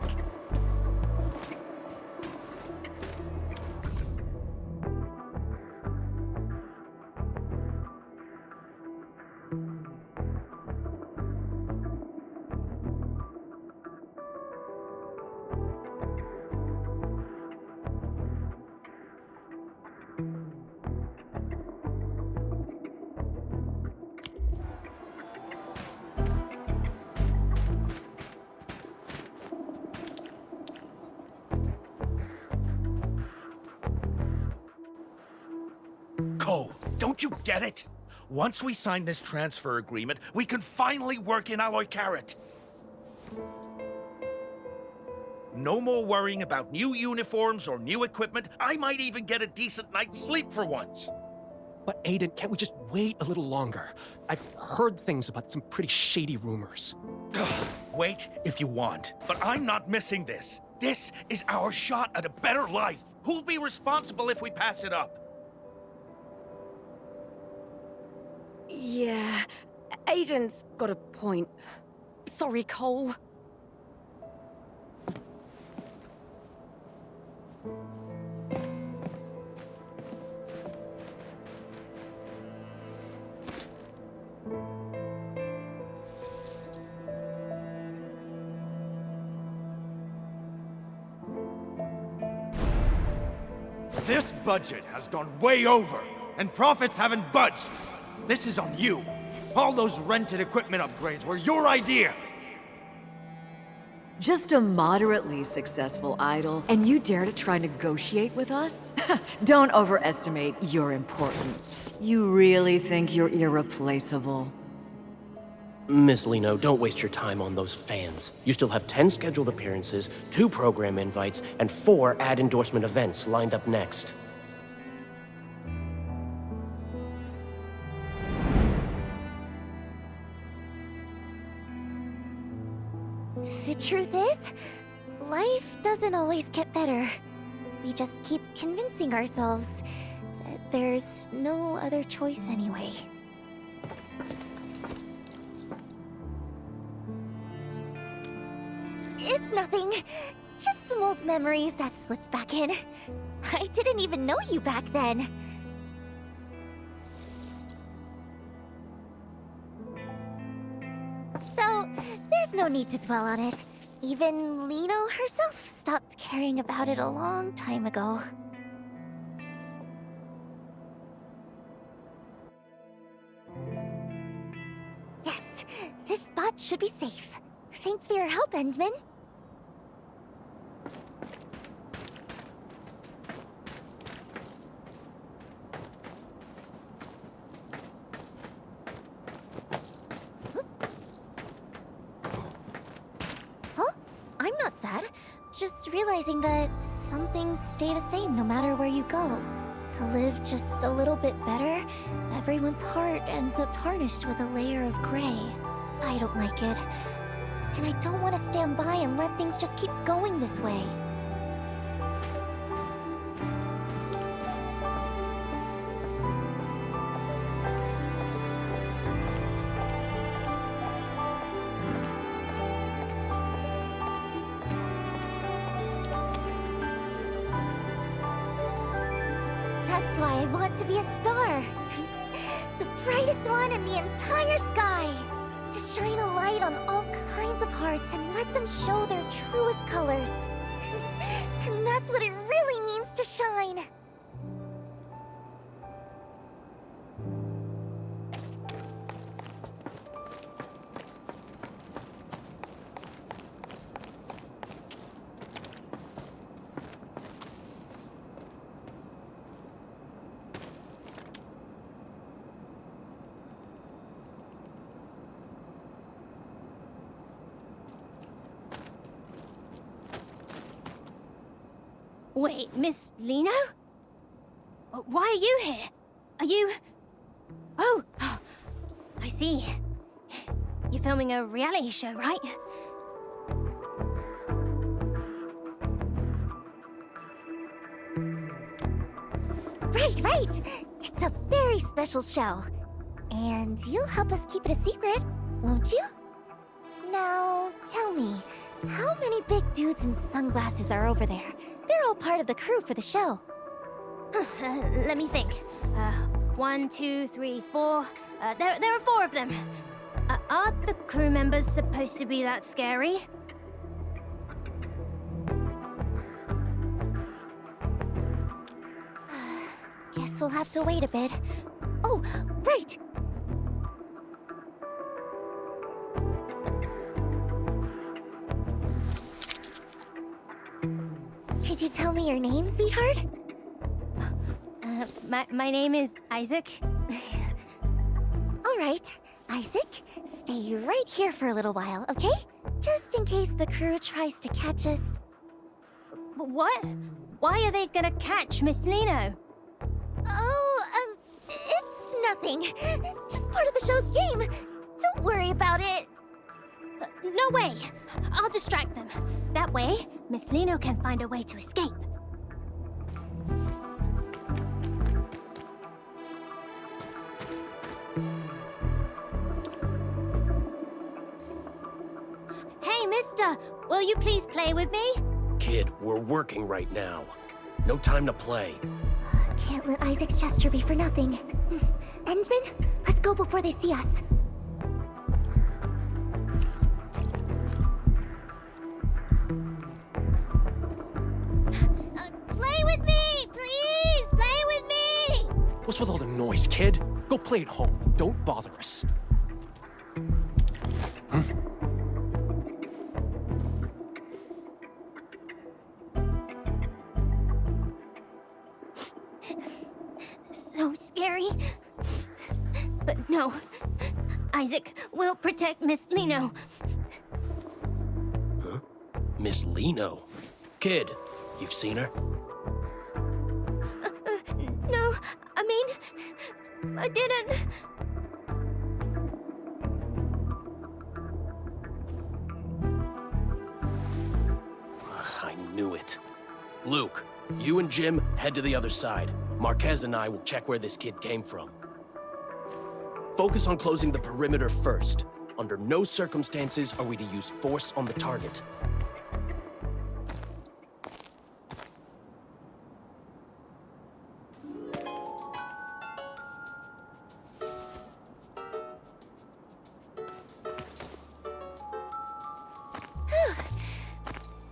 Cole, don't you get it? Once we sign this transfer agreement, we can finally work in Alloy Carrot. No more worrying about new uniforms or new equipment. I might even get a decent night's sleep for once. But Aiden, can't we just wait a little longer? I've heard things about some pretty shady rumors. Wait if you want, but I'm not missing this. This is our shot at a better life. Who'll be responsible if we pass it up? Yeah, Aiden's got a point. Sorry, Cole. This budget has gone way over, and profits haven't budged. This is on you. All those rented equipment upgrades were your idea. Just a moderately successful idol, and you dare to try negotiate with us? Don't overestimate your importance. You really think you're irreplaceable? Miss Liino, don't waste your time on those fans. You still have 10 scheduled appearances, 2 program invites, and 4 ad endorsement events lined up next. The truth is, life doesn't always get better. We just keep convincing ourselves that there's no other choice anyway. It's nothing. Just some old memories that slipped back in. I didn't even know you back then. So, there's no need to dwell on it. Even Liino herself stopped caring about it a long time ago. Yes, this spot should be safe. Thanks for your help, Endman. I'm not sad. Just realizing that some things stay the same no matter where you go. To live just a little bit better, everyone's heart ends up tarnished with a layer of gray. I don't like it. And I don't want to stand by and let things just keep going this way. That's why I want to be a star. The brightest one in the entire sky. To shine a light on all kinds of hearts and let them show their truest colors. And that's what it really means to shine. Wait, Miss Liino? Why are you here? Are you... Oh, I see. You're filming a reality show, right? Right. It's a very special show. And you'll help us keep it a secret, won't you? Now, tell me, how many big dudes in sunglasses are over there? They're all part of the crew for the show. Let me think. 1, 2, 3, 4. There are 4 of them. Aren't the crew members supposed to be that scary? Guess we'll have to wait a bit. Oh, right! Could you tell me your name, sweetheart? My name is Isaac. All right, Isaac, stay right here for a little while, okay? Just in case the crew tries to catch us. What? Why are they gonna catch Miss Liino? Oh, it's nothing. Just part of the show's game. Don't worry about it. No way! I'll distract them. That way, Miss Liino can find a way to escape. Hey, mister! Will you please play with me? Kid, we're working right now. No time to play. Can't let Isaac's gesture be for nothing. Endman, let's go before they see us. Play with me, please! What's with all the noise, kid? Go play at home. Don't bother us. So scary. But no. Isaac will protect Miss Liino. Huh? Miss Liino? Kid, you've seen her? No, I mean, I didn't. I knew it. Luke, you and Jim head to the other side. Marquez and I will check where this kid came from. Focus on closing the perimeter first. Under no circumstances are we to use force on the target.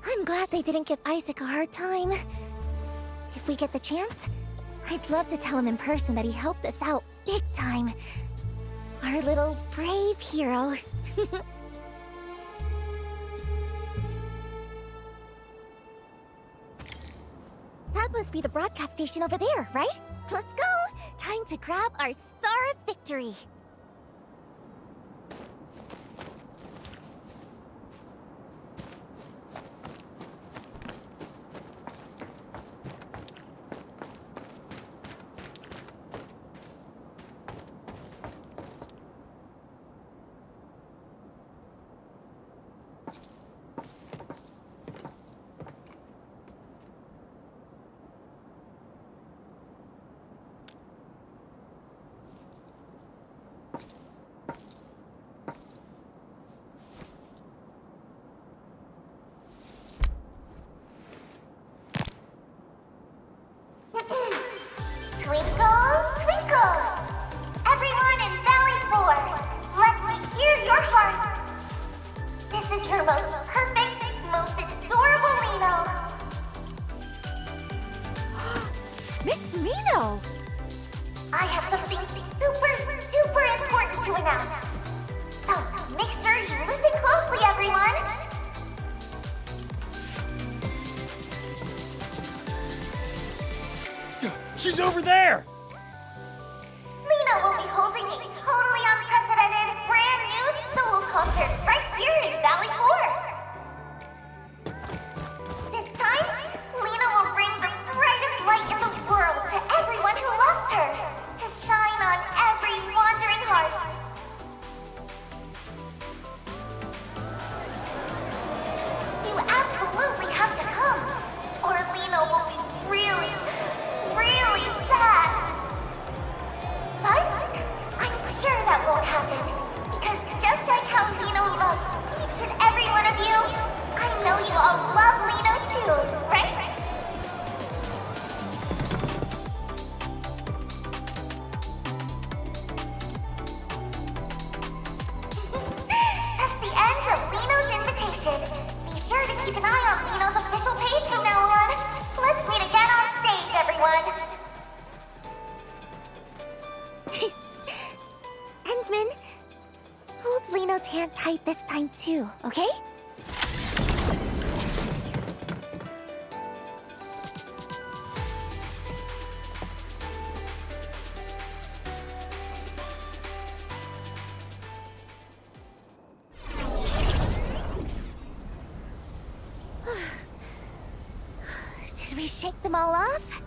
I'm glad they didn't give Isaac a hard time. If we get the chance, I'd love to tell him in person that he helped us out big time. Our little brave hero. That must be the broadcast station over there, right? Let's go! Time to grab our Star of Victory. Twinkle, twinkle! Everyone in Valley 4, let me hear your hearts! This is your most perfect, most adorable Liino! Miss Liino! I have something super, super important to announce. So, make sure you listen closely, everyone! She's over there! Liino will be holding a totally unprecedented, brand new solo concert right here in Valley 4. This time, Liino will bring the brightest light in the world to everyone who loves her, to shine on every wandering heart. You absolutely have to come, or Liino will be really sad. But I'm sure that won't happen, because just like how Liino loves each and every one of you, I know you all love Liino too, right? That's the end of Liino's invitation. Be sure to keep an eye on Liino's official page from now on. Let's meet again on stage, everyone. Endsman, hold Liino's hand tight this time too, okay? Did we shake them all off?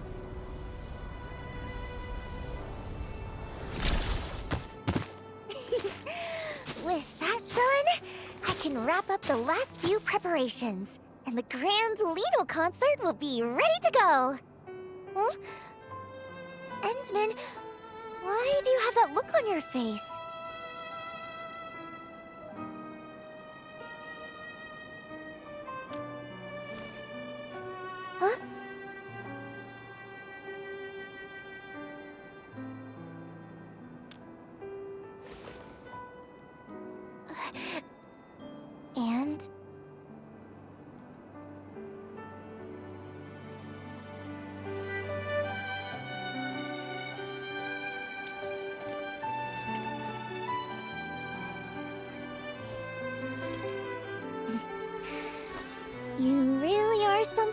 With that done, I can wrap up the last few preparations, and the grand Liino concert will be ready to go. Huh? Endman, why do you have that look on your face? Huh? And...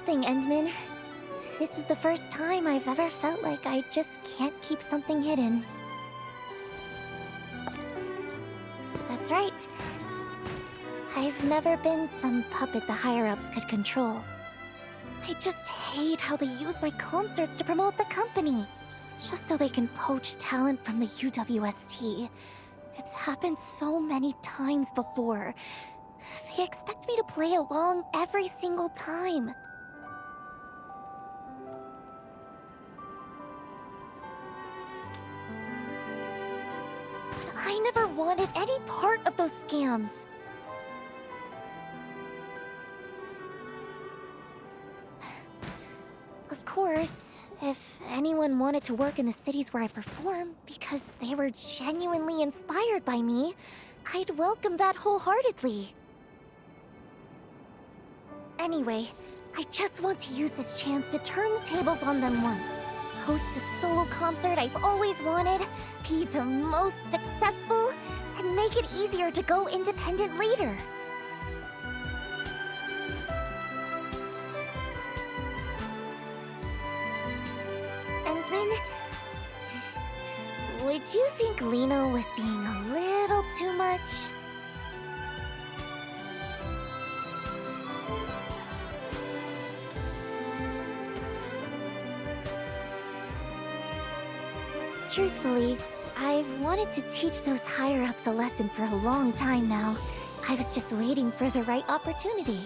something, Endman. This is the first time I've ever felt like I just can't keep something hidden. That's right. I've never been some puppet the higher-ups could control. I just hate how they use my concerts to promote the company, just so they can poach talent from the UWST. It's happened so many times before. They expect me to play along every single time. I never wanted any part of those scams. Of course, if anyone wanted to work in the cities where I perform because they were genuinely inspired by me, I'd welcome that wholeheartedly. Anyway, I just want to use this chance to turn the tables on them once. Host a solo concert I've always wanted, be the most successful, and make it easier to go independent later. Endman, would you think Liino was being a little too much? Truthfully, I've wanted to teach those higher-ups a lesson for a long time now. I was just waiting for the right opportunity.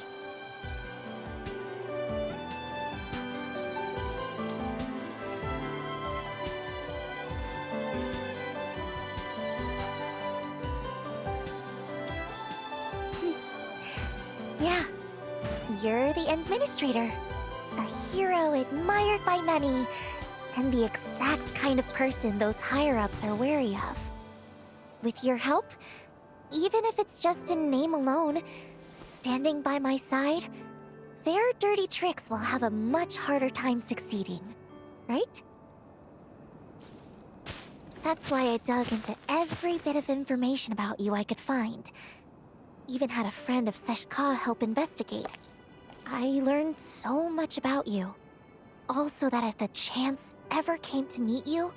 Yeah, you're the administrator. A hero admired by many, and the exact kind of person those higher-ups are wary of. With your help, even if it's just in name alone, standing by my side, their dirty tricks will have a much harder time succeeding, right? That's why I dug into every bit of information about you I could find. Even had a friend of Seshka help investigate. I learned so much about you. Also that if the chance ever came to meet you,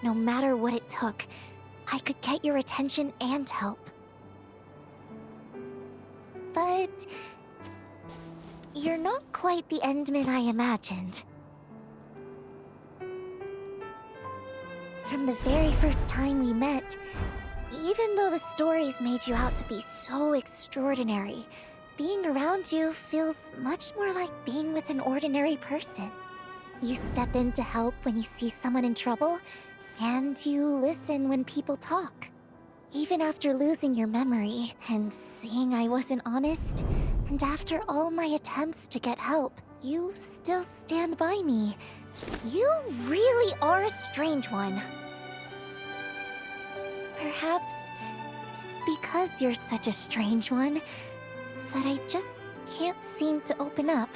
no matter what it took, I could get your attention and help. But you're not quite the Endman I imagined. From the very first time we met, even though the stories made you out to be so extraordinary, being around you feels much more like being with an ordinary person. You step in to help when you see someone in trouble, and you listen when people talk. Even after losing your memory, and seeing I wasn't honest, and after all my attempts to get help, you still stand by me. You really are a strange one. Perhaps it's because you're such a strange one that I just can't seem to open up.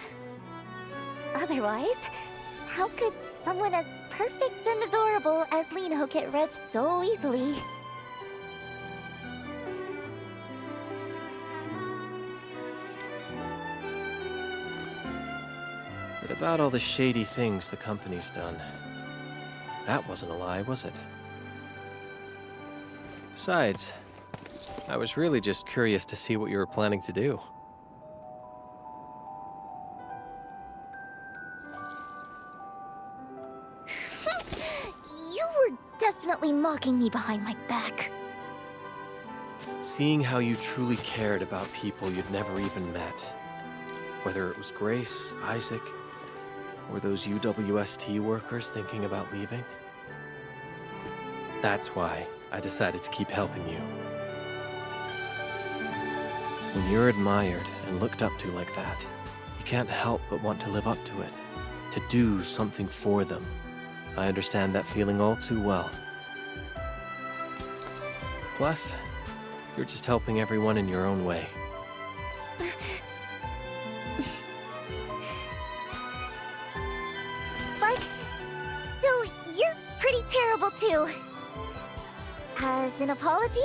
Otherwise, how could someone as perfect and adorable as Liino get read so easily? What about all the shady things the company's done? That wasn't a lie, was it? Besides, I was really just curious to see what you were planning to do. You were definitely mocking me behind my back. Seeing how you truly cared about people you'd never even met, whether it was Grace, Isaac, or those UWST workers thinking about leaving. That's why I decided to keep helping you. When you're admired and looked up to like that, you can't help but want to live up to it, to do something for them. I understand that feeling all too well. Plus, you're just helping everyone in your own way. But still, you're pretty terrible too. As an apology?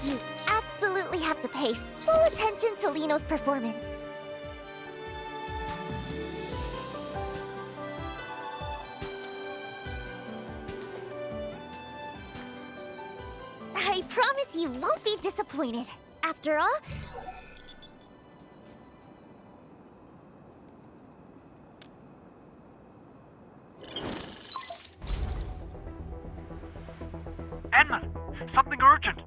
You absolutely absolutely have to pay full attention to Liino's performance. I promise you won't be disappointed. After all, Enman, something urgent.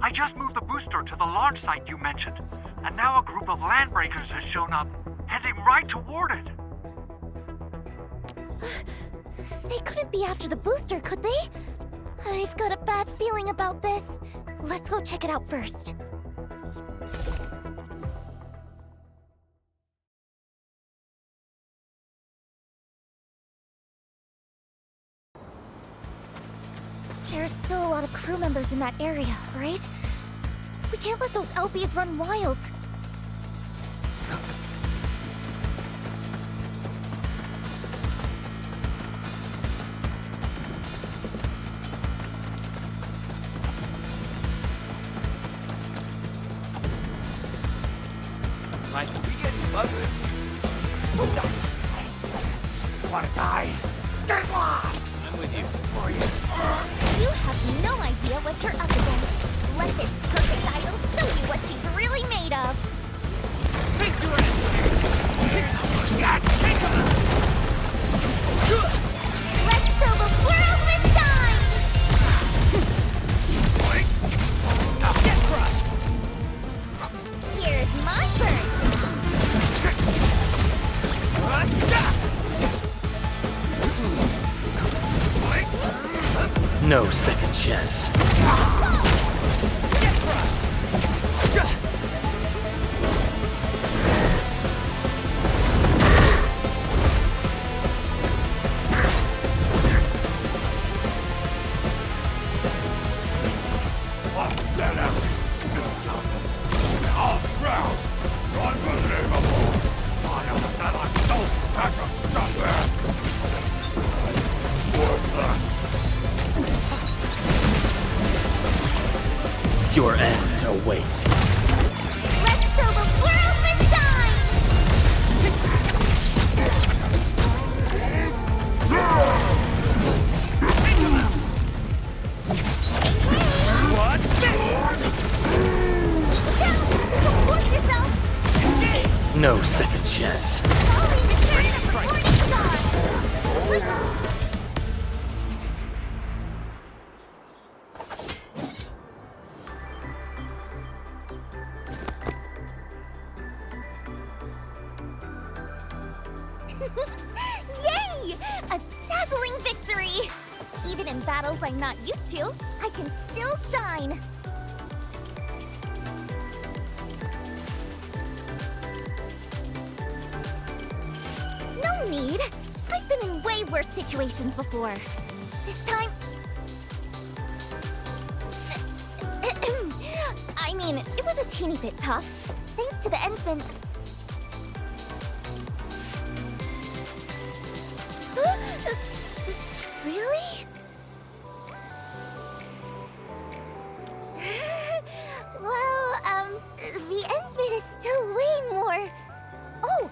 I just moved the booster to the launch site you mentioned, and now a group of landbreakers has shown up, heading right toward it. they couldn't be after the booster, could they? I've got a bad feeling about this. Let's go check it out first. There are still a lot of crew members in that area, right? We can't let those LBs run wild. Might be getting buggers. Wanna die? Get lost! I'm with you. You have no idea what you're up against. Let this perfect idol show you what she's really made of. Let's fill the world with shine! Get crushed! Here's my burst! No second chance. Get crushed! Your end awaits. Let's fill the world with shine! What's this? Down! Don't force yourself! No second chance. Only return of the morning star! Yay! A dazzling victory! Even in battles I'm not used to, I can still shine! No need! I've been in way worse situations before. This time... I mean, it was a teeny bit tough. Thanks to the Endsman... Really? Well, the Endsman is still way more... Oh,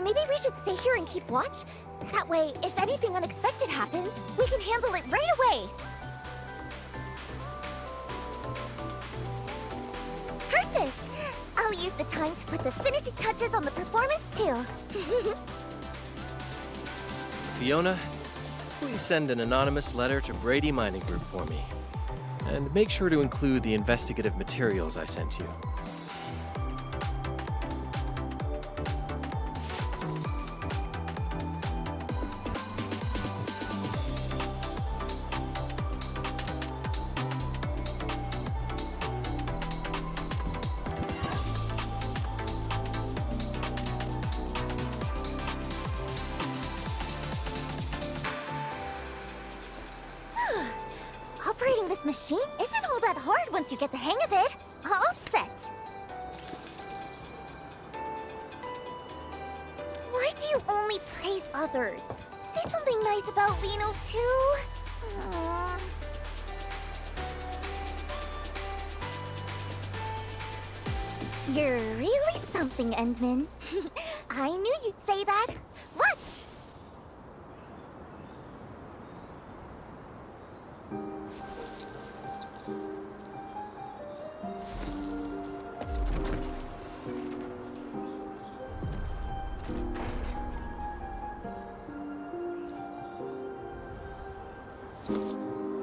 maybe we should stay here and keep watch? That way, if anything unexpected happens, we can handle it right away. Perfect! I'll use the time to put the finishing touches on the performance, too. Fiona, please send an anonymous letter to Brady Mining Group for me. And make sure to include the investigative materials I sent you. Operating this machine isn't all that hard once you get the hang of it. All set. Why do you only praise others? Say something nice about Liino, too. Aww. You're really something, Endman. I knew you'd say that. Watch!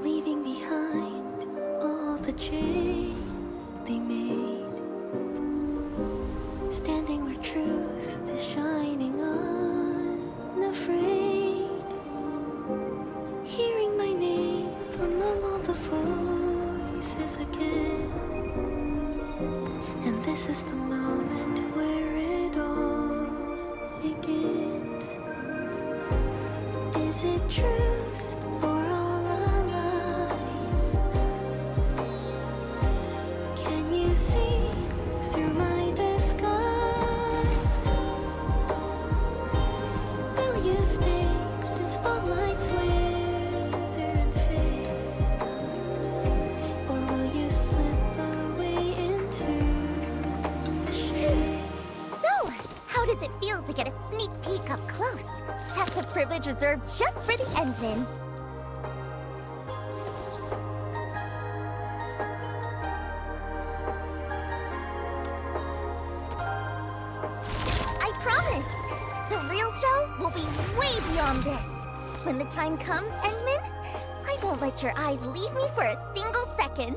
Leaving behind all the chains they made, standing where truth is shining unafraid, hearing my name among all the voices again. And this is the moment where it all begins. Is it truth or all a lie? Can you see through my disguise? Will you stay in spotlights wither and fade? Or will you slip away into the shade? So, how does it feel to get a sneak peek up close? That's a privilege reserved just for the Endman. I promise, the real show will be way beyond this. When the time comes, Endman, I won't let your eyes leave me for a single second.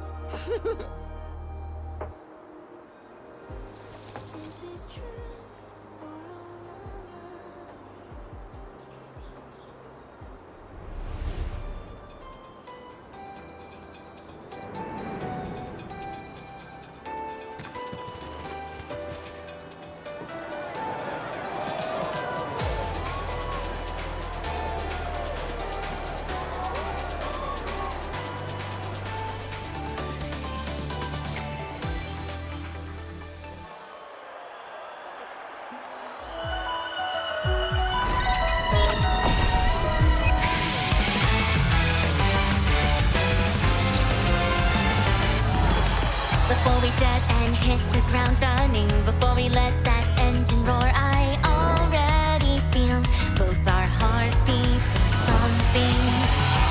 Before we jet and hit the ground running, before we let that engine roar, I already feel both our heartbeats pumping.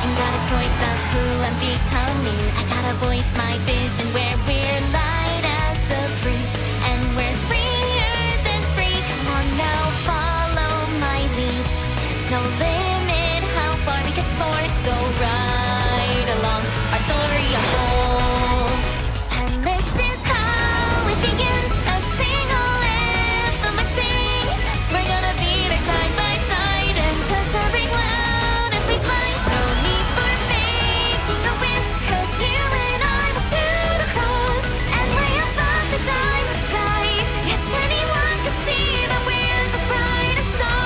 And got a choice of who I'm becoming. I gotta voice my vision where we're light as the breeze, and we're freer than free. Come on now, follow my lead. There's no limit how far we can soar, so ride along our story unfolds. And this is how it begins, a single anthem I sing. We're gonna be there side by side and touch every cloud as we fly. No need for making a wish, 'cause you and I will shoot across and way above the diamond skies. Yes, anyone can see that we're the brightest stars.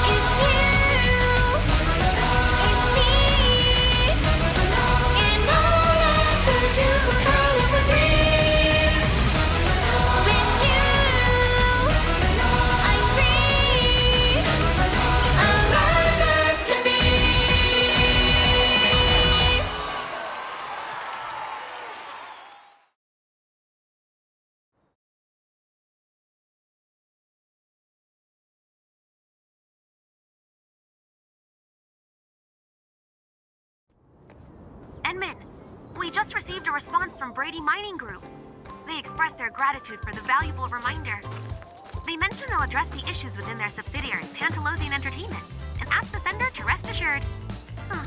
It's you. Endman, we just received a response from Brady Mining Group. They expressed their gratitude for the valuable reminder. They mentioned they'll address the issues within their subsidiary, Pantalosian Entertainment, and asked the sender to rest assured. Huh.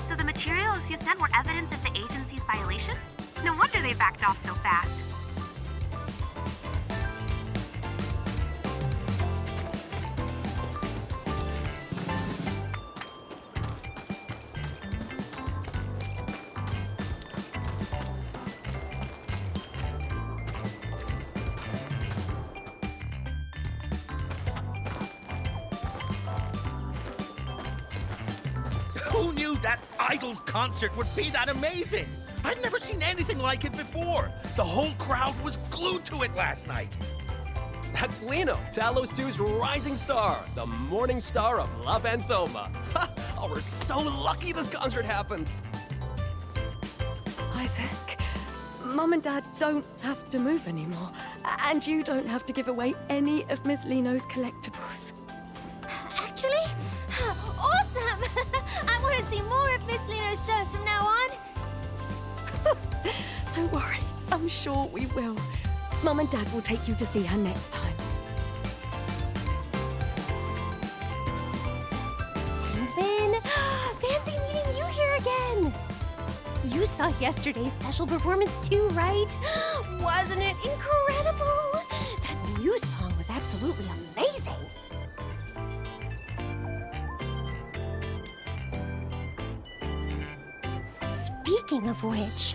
So the materials you sent were evidence of the agency's violations? No wonder they backed off so fast. Who knew that Idol's concert would be that amazing? I'd never seen anything like it before. The whole crowd was glued to it last night. That's Liino, Talos 2's rising star, the morning star of Love and Soma. Oh, we're so lucky this concert happened. Isaac. Mum and Dad don't have to move anymore, and you don't have to give away any of Miss Liino's collectibles. Actually, awesome! I want to see more of Miss Liino's shows from now on. Don't worry, I'm sure we will. Mum and Dad will take you to see her next time. Endman, fancy meeting you here again. You saw yesterday's special performance too, right? Wasn't it incredible? That new song was absolutely amazing. Speaking of which,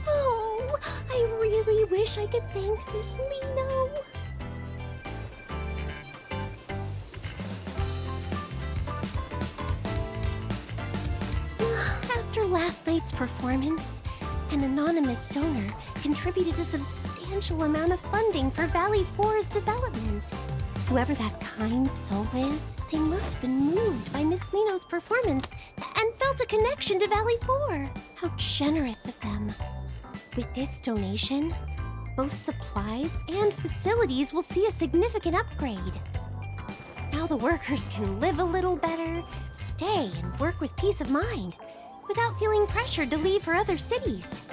oh, I really wish I could thank Miss Liino. After last night's performance, an anonymous donor contributed a substantial amount of funding for Valley 4's development. Whoever that kind soul is, they must have been moved by Miss Liino's performance and felt a connection to Valley 4. How generous of them. With this donation, both supplies and facilities will see a significant upgrade. Now the workers can live a little better, stay and work with peace of mind, without feeling pressured to leave for other cities.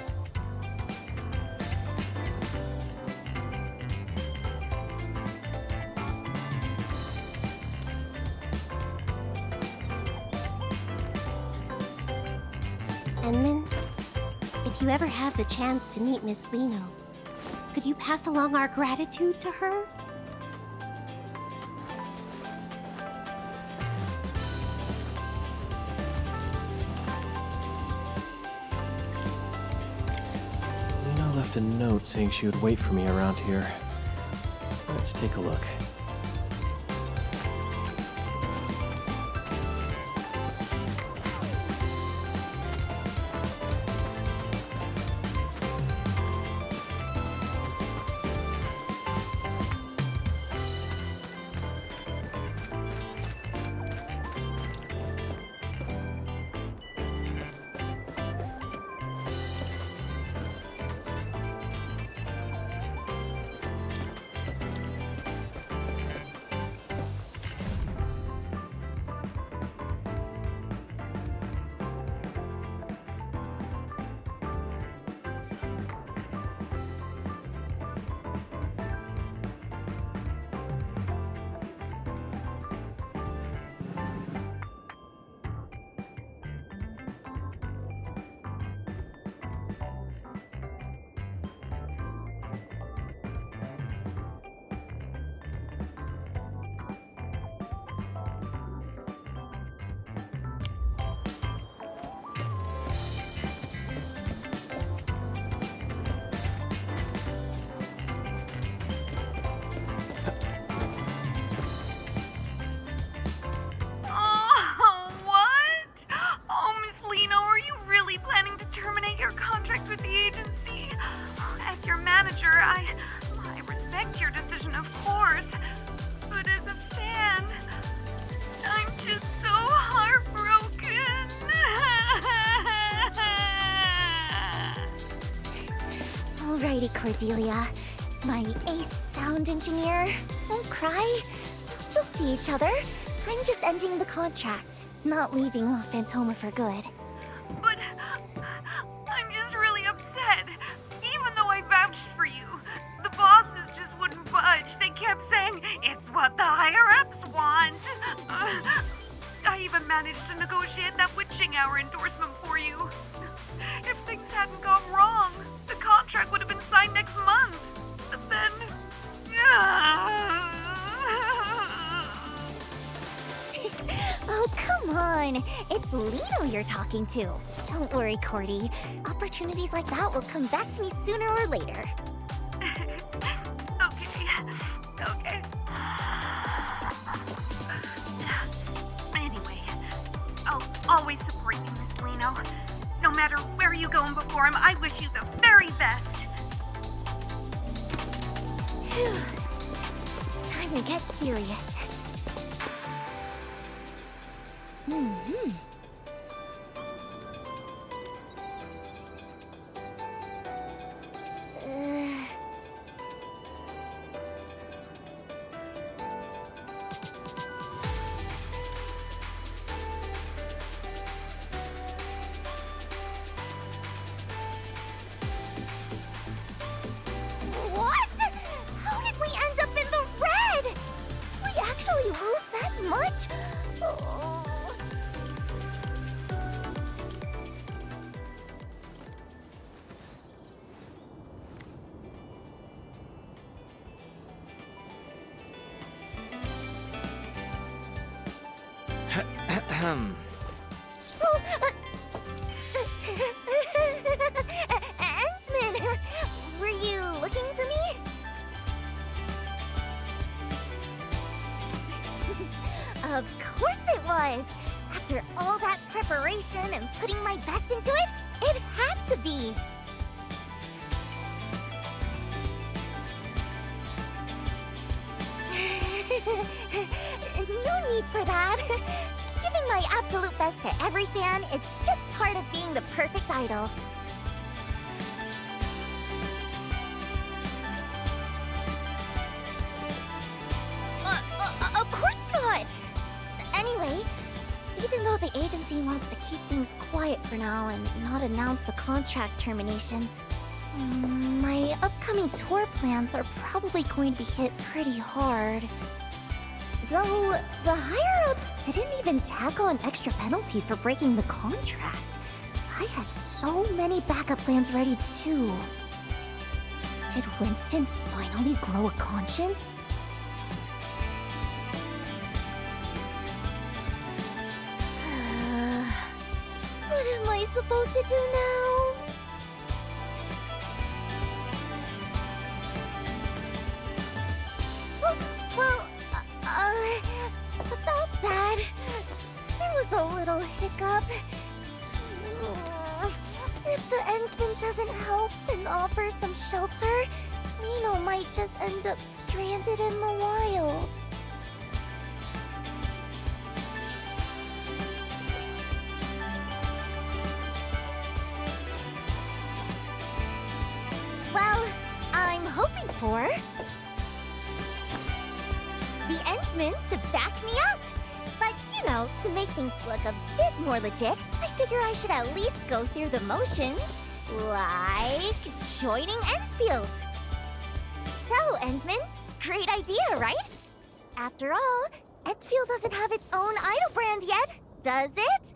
Enman, if you ever have the chance to meet Miss Liino, could you pass along our gratitude to her? Liino left a note saying she would wait for me around here. Let's take a look. Alrighty, Cordelia. My ace sound engineer. Don't cry. We'll still see each other. I'm just ending the contract, not leaving Phantoma for good. But I'm just really upset. Even though I vouched for you, the bosses just wouldn't budge. They kept saying, it's what the higher-ups want. I even managed to negotiate that witching hour endorsement for you. If things hadn't gone wrong, the contract would have been signed next month. But then... Oh, come on. It's Liino you're talking to. Don't worry, Cordy. Opportunities like that will come back to me sooner or later. Okay. Anyway, I'll always support you, Miss Liino. No matter where you go and perform, I wish you the very best. Phew. Time to get serious. Endsman, were you looking for me? Of course it was! After all that preparation and putting my best into it, it had to be! No need for that. Giving my absolute best to every fan is just part of being the perfect idol. Of course not! Anyway, even though the agency wants to keep things quiet for now and not announce the contract termination, my upcoming tour plans are probably going to be hit pretty hard. Though, the higher-ups didn't even tack on extra penalties for breaking the contract. I had so many backup plans ready too. Did Winston finally grow a conscience? What am I supposed to do now? Well, about that, there was a little hiccup. If the Endsman doesn't help and offer some shelter, Liino might just end up stranded in the wild. Well, I'm hoping for the Endsman to back me up. But, you know, to make things look a bit more legit, I figure I should at least go through the motions, like joining Endfield. So, Endman, great idea, right? After all, Endfield doesn't have its own idol brand yet, does it?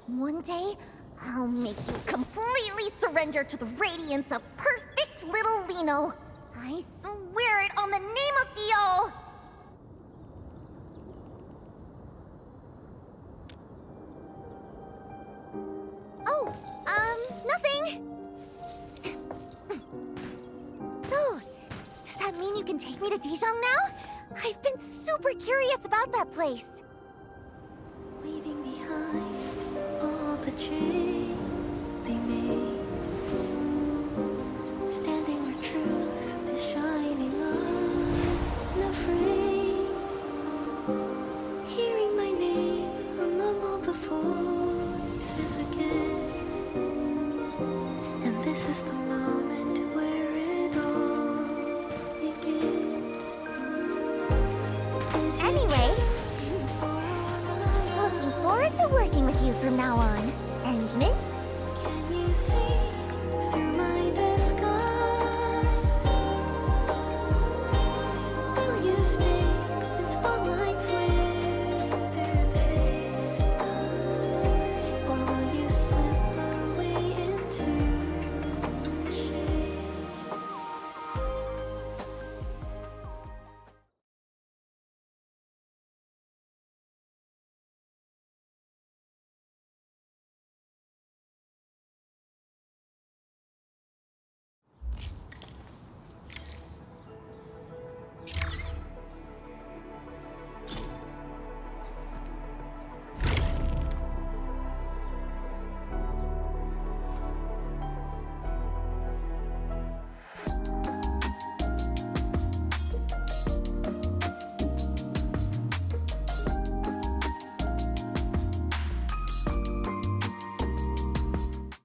One day, I'll make you completely surrender to the radiance of perfect little Liino. I swear it on the name of Dio! Oh, nothing. So, does that mean you can take me to Dijon now? I've been super curious about that place. Leaving behind all the change.